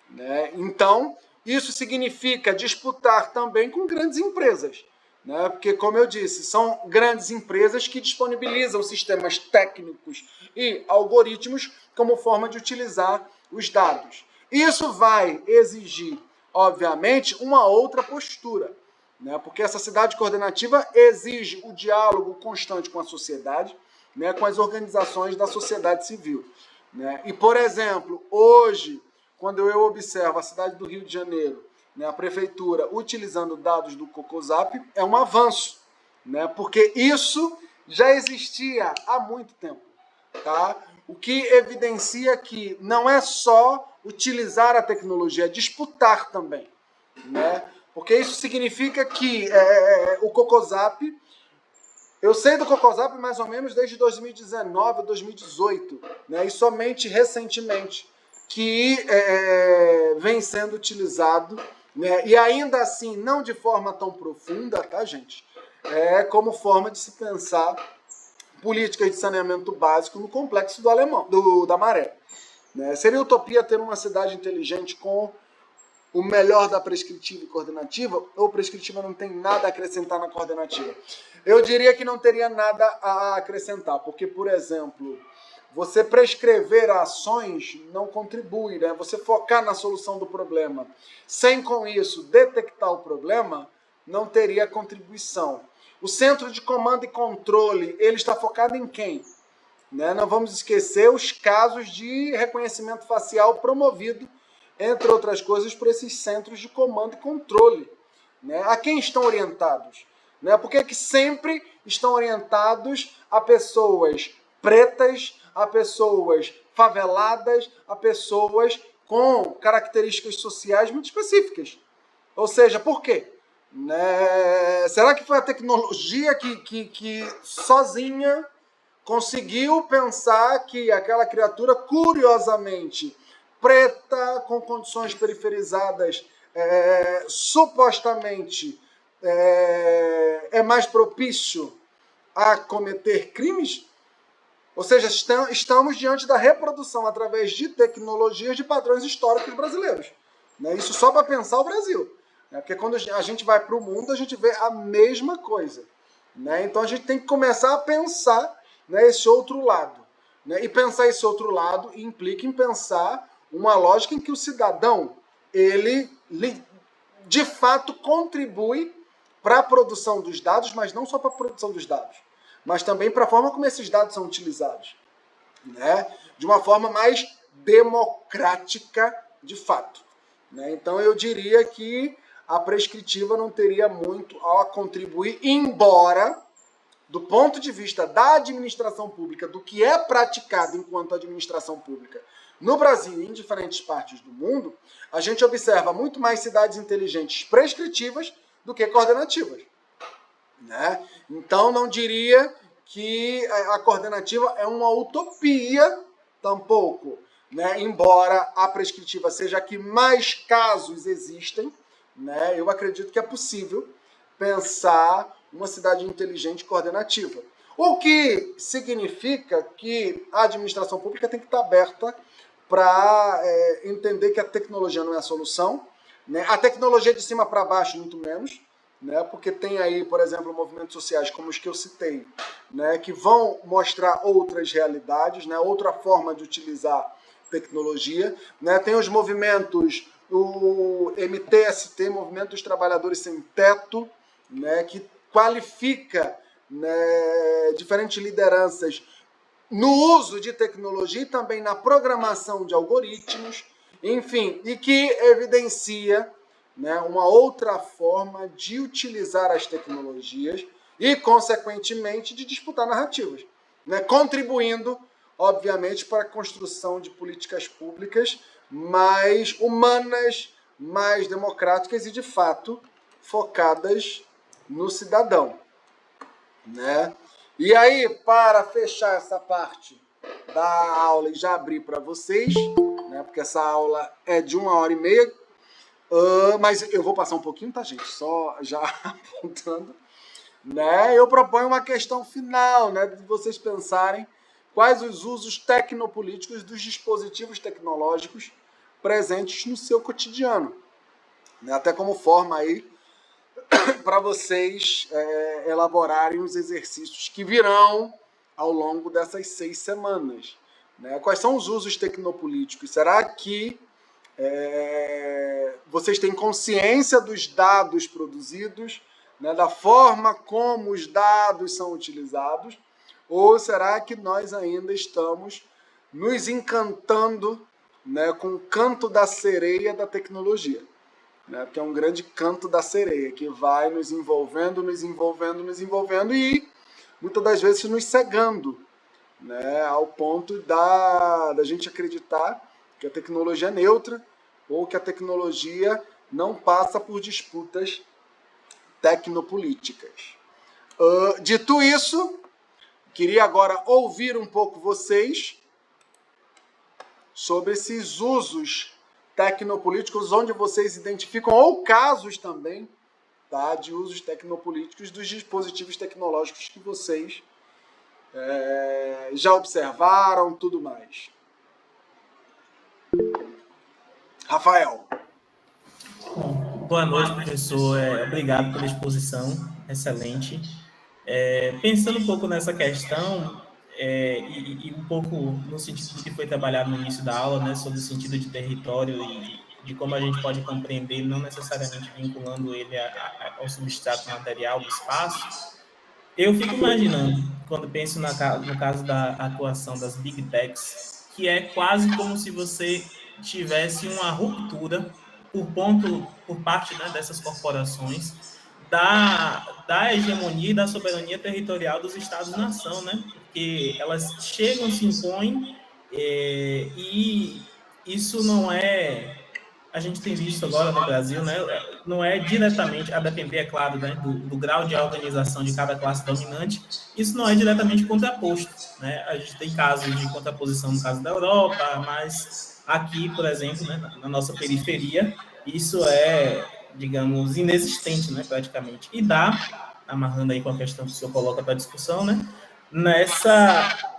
né? Então, isso significa disputar também com grandes empresas, né? Porque, como eu disse, são grandes empresas que disponibilizam sistemas técnicos e algoritmos como forma de utilizar os dados. Isso vai exigir, obviamente, uma outra postura, né? Porque essa cidade coordenativa exige o diálogo constante com a sociedade, né? Com as organizações da sociedade civil, né? E, por exemplo, hoje, quando eu observo a cidade do Rio de Janeiro, né, a prefeitura utilizando dados do Cocosap, é um avanço, né? Porque isso já existia há muito tempo, tá? O que evidencia que não é só utilizar a tecnologia, é disputar também, né? Porque isso significa que o Cocosap, eu sei do Cocosap mais ou menos desde 2019, 2018, né? E somente recentemente que vem sendo utilizado, né? E ainda assim não de forma tão profunda, tá, gente? Como forma de se pensar políticas de saneamento básico no complexo da Maré, né? Seria utopia ter uma cidade inteligente com o melhor da prescritiva e coordenativa, ou prescritiva não tem nada a acrescentar na coordenativa? Eu diria que não teria nada a acrescentar, porque, por exemplo, você prescrever ações não contribui, né? Você focar na solução do problema, sem com isso detectar o problema, não teria contribuição. O centro de comando e controle, ele está focado em quem? Né? Não vamos esquecer os casos de reconhecimento facial promovido, entre outras coisas, por esses centros de comando e controle, né? A quem estão orientados? Né? Por que sempre estão orientados a pessoas pretas, a pessoas faveladas, a pessoas com características sociais muito específicas? Ou seja, por quê? Né? Será que foi a tecnologia que sozinha conseguiu pensar que aquela criatura, curiosamente, preta, com condições periferizadas, supostamente é mais propício a cometer crimes? Ou seja, estamos diante da reprodução, através de tecnologias, de padrões históricos brasileiros, né? Isso só para pensar o Brasil, né? Porque quando a gente vai para o mundo, a gente vê a mesma coisa, né? Então a gente tem que começar a pensar, né, esse outro lado, né? E pensar esse outro lado implica em pensar uma lógica em que o cidadão, ele de fato contribui para a produção dos dados, mas não só para a produção dos dados, mas também para a forma como esses dados são utilizados, né? De uma forma mais democrática de fato, né? Então eu diria que a prescritiva não teria muito a contribuir, embora, do ponto de vista da administração pública, do que é praticado enquanto administração pública no Brasil e em diferentes partes do mundo, a gente observa muito mais cidades inteligentes prescritivas do que coordenativas, né? Então não diria que a coordenativa é uma utopia, tampouco, né? Embora a prescritiva seja a que mais casos existem, né? Eu acredito que é possível pensar uma cidade inteligente coordenativa. O que significa que a administração pública tem que estar aberta para entender que a tecnologia não é a solução, né? A tecnologia de cima para baixo, muito menos, né? Porque tem aí, por exemplo, movimentos sociais como os que eu citei, né? Que vão mostrar outras realidades, né? Outra forma de utilizar tecnologia, né? Tem os movimentos, o MTST, Movimento dos Trabalhadores Sem Teto, né? Que qualifica, né, diferentes lideranças no uso de tecnologia e também na programação de algoritmos, enfim, e que evidencia, né, uma outra forma de utilizar as tecnologias e, consequentemente, de disputar narrativas, né, contribuindo obviamente, para a construção de políticas públicas mais humanas, mais democráticas e, de fato, focadas no cidadão, né? E aí, para fechar essa parte da aula e já abrir para vocês, né? Porque essa aula é de 1h30, mas eu vou passar um pouquinho, tá, gente? Só já apontando, né? Eu proponho uma questão final, né? De vocês pensarem quais os usos tecnopolíticos dos dispositivos tecnológicos presentes no seu cotidiano, né? Até como forma aí para vocês elaborarem os exercícios que virão ao longo dessas 6 semanas. Né? Quais são os usos tecnopolíticos? Será que vocês têm consciência dos dados produzidos, né? Da forma como os dados são utilizados? Ou será que nós ainda estamos nos encantando, né, com o canto da sereia da tecnologia? Né, que é um grande canto da sereia, que vai nos envolvendo, nos envolvendo, nos envolvendo e muitas das vezes nos cegando, né, ao ponto da gente acreditar que a tecnologia é neutra ou que a tecnologia não passa por disputas tecnopolíticas. Dito isso, queria agora ouvir um pouco vocês sobre esses usos tecnopolíticos, onde vocês identificam, ou casos também, tá, de usos tecnopolíticos dos dispositivos tecnológicos que vocês já observaram, tudo mais. Rafael. Bom, boa noite, professor. Obrigado pela exposição, excelente. Pensando um pouco nessa questão, e um pouco no sentido do que foi trabalhado no início da aula, né, sobre o sentido de território e de como a gente pode compreender, não necessariamente vinculando ele ao substrato material do espaço, eu fico imaginando, quando penso no caso da atuação das Big Techs, que é quase como se você tivesse uma ruptura por parte, né, dessas corporações da hegemonia e da soberania territorial dos Estados-nação, né? Porque elas chegam, se impõem, e isso não é... A gente tem visto agora no Brasil, né? Não é diretamente, a depender, é claro, né, do grau de organização de cada classe dominante, isso não é diretamente contraposto, né? A gente tem casos de contraposição no caso da Europa, mas aqui, por exemplo, né, na nossa periferia, isso é, digamos, inexistente, né, praticamente. E dá, amarrando aí com a questão que o senhor coloca para a discussão, né, nessa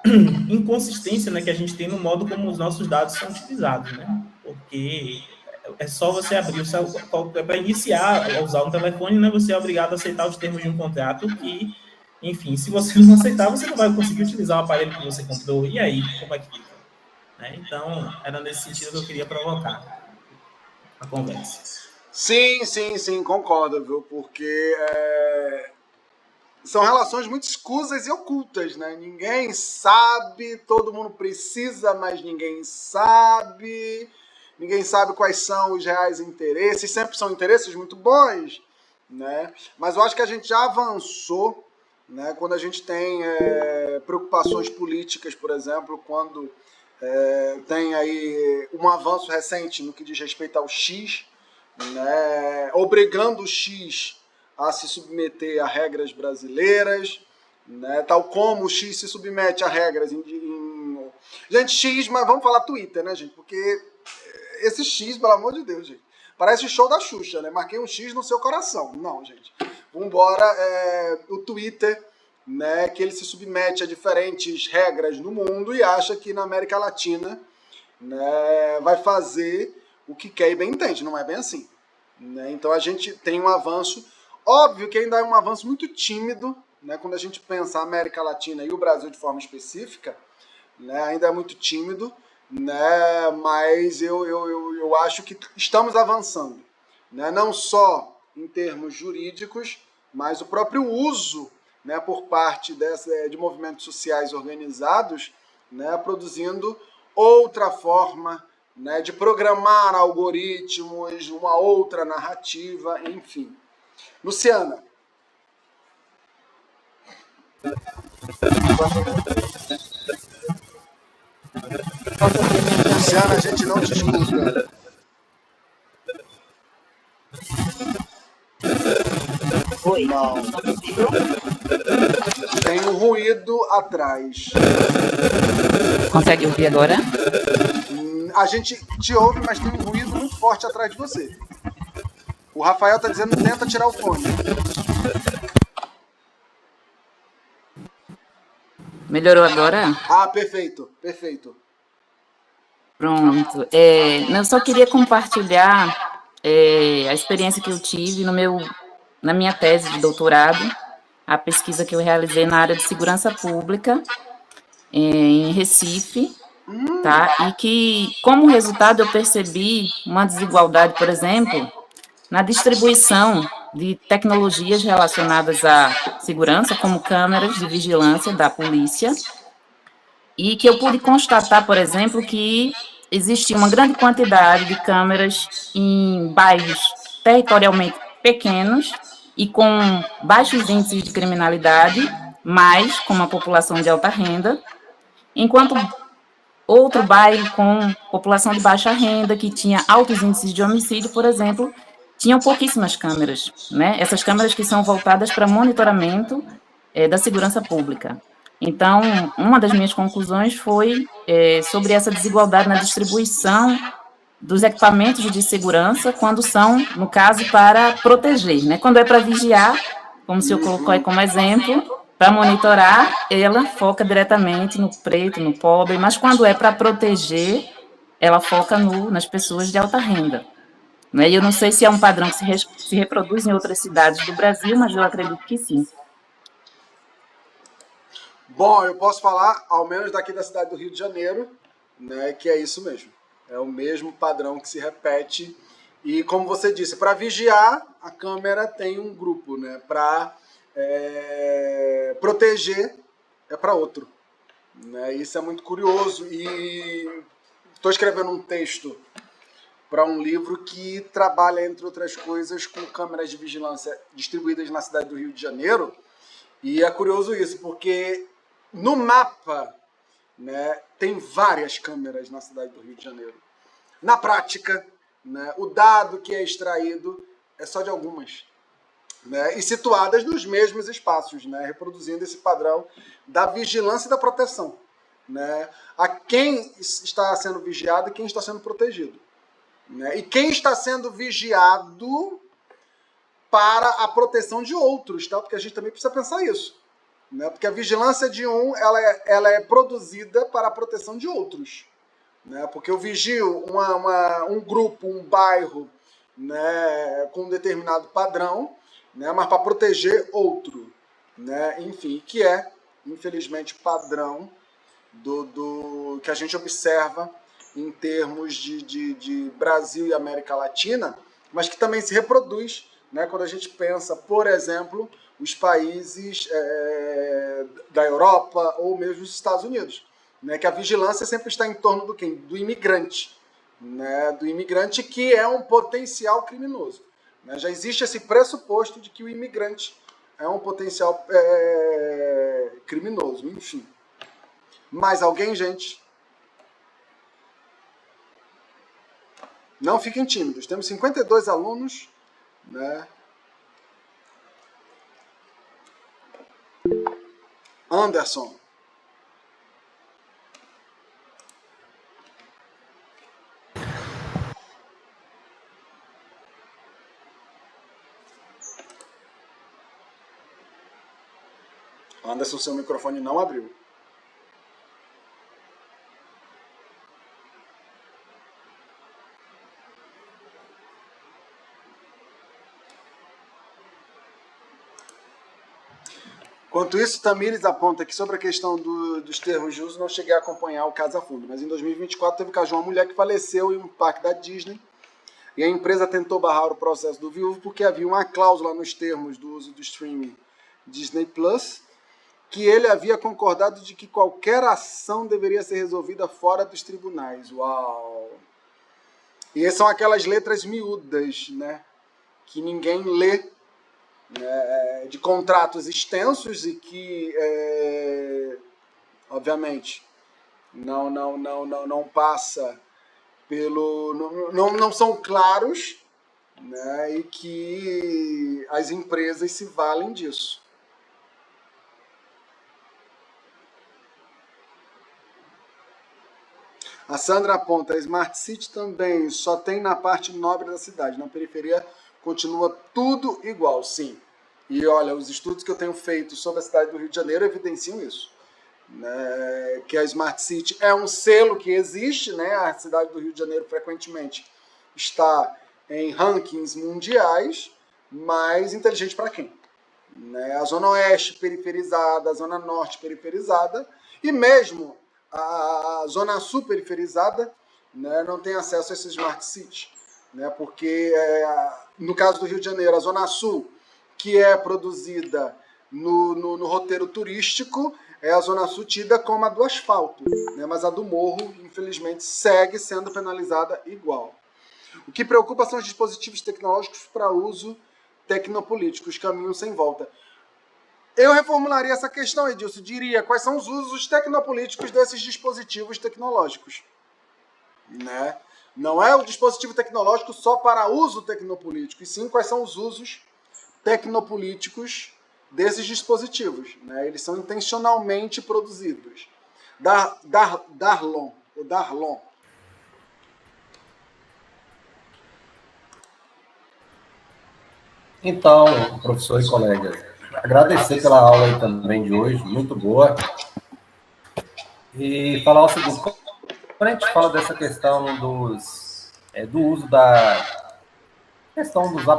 inconsistência, né, que a gente tem no modo como os nossos dados são utilizados, né? Porque é só você abrir o seu... Para iniciar a usar um telefone, né, você é obrigado a aceitar os termos de um contrato que, enfim, se você não aceitar, você não vai conseguir utilizar o aparelho que você comprou. E aí, como é que fica? Né? Então, era nesse sentido que eu queria provocar a conversa. Sim, concordo, viu? Porque são relações muito escusas e ocultas, né? Ninguém sabe, todo mundo precisa, mas ninguém sabe. Ninguém sabe quais são os reais interesses. Sempre são interesses muito bons, né? Mas eu acho que a gente já avançou, né? Quando a gente tem preocupações políticas, por exemplo, quando tem aí um avanço recente no que diz respeito ao X, né? Obrigando o X a se submeter a regras brasileiras, né? Tal como o X se submete a regras Gente, X, mas vamos falar Twitter, né, gente? Porque esse X, pelo amor de Deus, gente, parece o show da Xuxa, né? Marquei um X no seu coração. Não, gente. Vambora, o Twitter, né, que ele se submete a diferentes regras no mundo e acha que na América Latina, né, vai fazer o que quer e bem entende. Não é bem assim, né? Então a gente tem um avanço, óbvio que ainda é um avanço muito tímido, né, quando a gente pensa a América Latina e o Brasil de forma específica, né, ainda é muito tímido, né, mas eu acho que estamos avançando, né, não só em termos jurídicos, mas o próprio uso, né, por parte de movimentos sociais organizados, né, produzindo outra forma, né, de programar algoritmos, uma outra narrativa, enfim. Luciana. posso ouvir minha janela. Luciana, a gente não te escuta. Oi, Não. não possível? Tem um ruído atrás. Consegue ouvir agora? A gente te ouve, mas tem um ruído muito forte atrás de você. O Rafael tá dizendo, tenta tirar o fone. Melhorou agora? Ah, perfeito, perfeito. Pronto. Eu só queria compartilhar a experiência que eu tive na minha tese de doutorado, a pesquisa que eu realizei na área de segurança pública em Recife, tá? E que, como resultado, eu percebi uma desigualdade, por exemplo, na distribuição de tecnologias relacionadas à segurança, como câmeras de vigilância da polícia, e que eu pude constatar, por exemplo, que existia uma grande quantidade de câmeras em bairros territorialmente pequenos e com baixos índices de criminalidade, mas com uma população de alta renda, enquanto outro bairro com população de baixa renda, que tinha altos índices de homicídio, por exemplo, tinham pouquíssimas câmeras, né? Essas câmeras que são voltadas para monitoramento da segurança pública. Então, uma das minhas conclusões foi sobre essa desigualdade na distribuição dos equipamentos de segurança quando são, no caso, para proteger, né? Quando é para vigiar, como o senhor colocou aí como exemplo, para monitorar, ela foca diretamente no preto, no pobre, mas quando é para proteger, ela foca nas pessoas de alta renda. Né? E eu não sei se é um padrão que se reproduz em outras cidades do Brasil, mas eu acredito que sim. Bom, eu posso falar, ao menos daqui da cidade do Rio de Janeiro, né, que é isso mesmo. É o mesmo padrão que se repete. E como você disse, para vigiar, a câmera tem um grupo, né? Para proteger, é para outro. Né? Isso é muito curioso. E estou escrevendo um texto para um livro que trabalha, entre outras coisas, com câmeras de vigilância distribuídas na cidade do Rio de Janeiro. E é curioso isso, porque no mapa, né, tem várias câmeras na cidade do Rio de Janeiro. Na prática, né, o dado que é extraído é só de algumas. Né, e situadas nos mesmos espaços, né, reproduzindo esse padrão da vigilância e da proteção. Né, a quem está sendo vigiado e quem está sendo protegido. Né, e quem está sendo vigiado para a proteção de outros, tá? Porque a gente também precisa pensar isso. Né? Porque a vigilância de um ela é produzida para a proteção de outros. Né? Porque eu vigio um grupo, um bairro, né, com um determinado padrão, né, mas para proteger outro. Né? Enfim, que é, infelizmente, padrão do que a gente observa em termos de Brasil e América Latina, mas que também se reproduz, né, quando a gente pensa, por exemplo, os países da Europa ou mesmo os Estados Unidos, né, que a vigilância sempre está em torno do quem? Do imigrante, né, do imigrante que é um potencial criminoso. Né, já existe esse pressuposto de que o imigrante é um potencial criminoso, enfim. Mais alguém, gente? Não fiquem tímidos. Temos 52 alunos, né? Anderson. Anderson, seu microfone não abriu. Enquanto isso, Tamires aponta que sobre a questão dos termos de uso, não cheguei a acompanhar o caso a fundo, mas em 2024 teve o caso de uma mulher que faleceu em um parque da Disney e a empresa tentou barrar o processo do viúvo porque havia uma cláusula nos termos do uso do streaming Disney Plus que ele havia concordado de que qualquer ação deveria ser resolvida fora dos tribunais. Uau! E essas são aquelas letras miúdas, né, que ninguém lê, de contratos extensos e que, obviamente, não passa pelo... Não são claros, né, e que as empresas se valem disso. A Sandra aponta, a Smart City também só tem na parte nobre da cidade, na periferia continua tudo igual, sim. E olha, os estudos que eu tenho feito sobre a cidade do Rio de Janeiro evidenciam isso. Né, que a Smart City é um selo que existe, né? A cidade do Rio de Janeiro frequentemente está em rankings mundiais, mas inteligente para quem? Né? A Zona Oeste periferizada, a Zona Norte periferizada e mesmo a Zona Sul periferizada, né, não tem acesso a esse Smart City, né? Porque no caso do Rio de Janeiro, a Zona Sul, que é produzida no roteiro turístico, é a Zona Sul tida como a do asfalto, né? Mas a do morro, infelizmente, segue sendo penalizada igual. O que preocupa são os dispositivos tecnológicos para uso tecnopolítico, os caminhos sem volta. Eu reformularia essa questão, Edilson, diria quais são os usos tecnopolíticos desses dispositivos tecnológicos. Né? Não é o dispositivo tecnológico só para uso tecnopolítico, e sim quais são os usos tecnopolíticos desses dispositivos. Né? Eles são intencionalmente produzidos. Darlon. Então, professor e colegas, agradecer pela aula aí também de hoje, muito boa. E falar o seguinte, quando a gente fala dessa questão do uso da questão dos aparelhos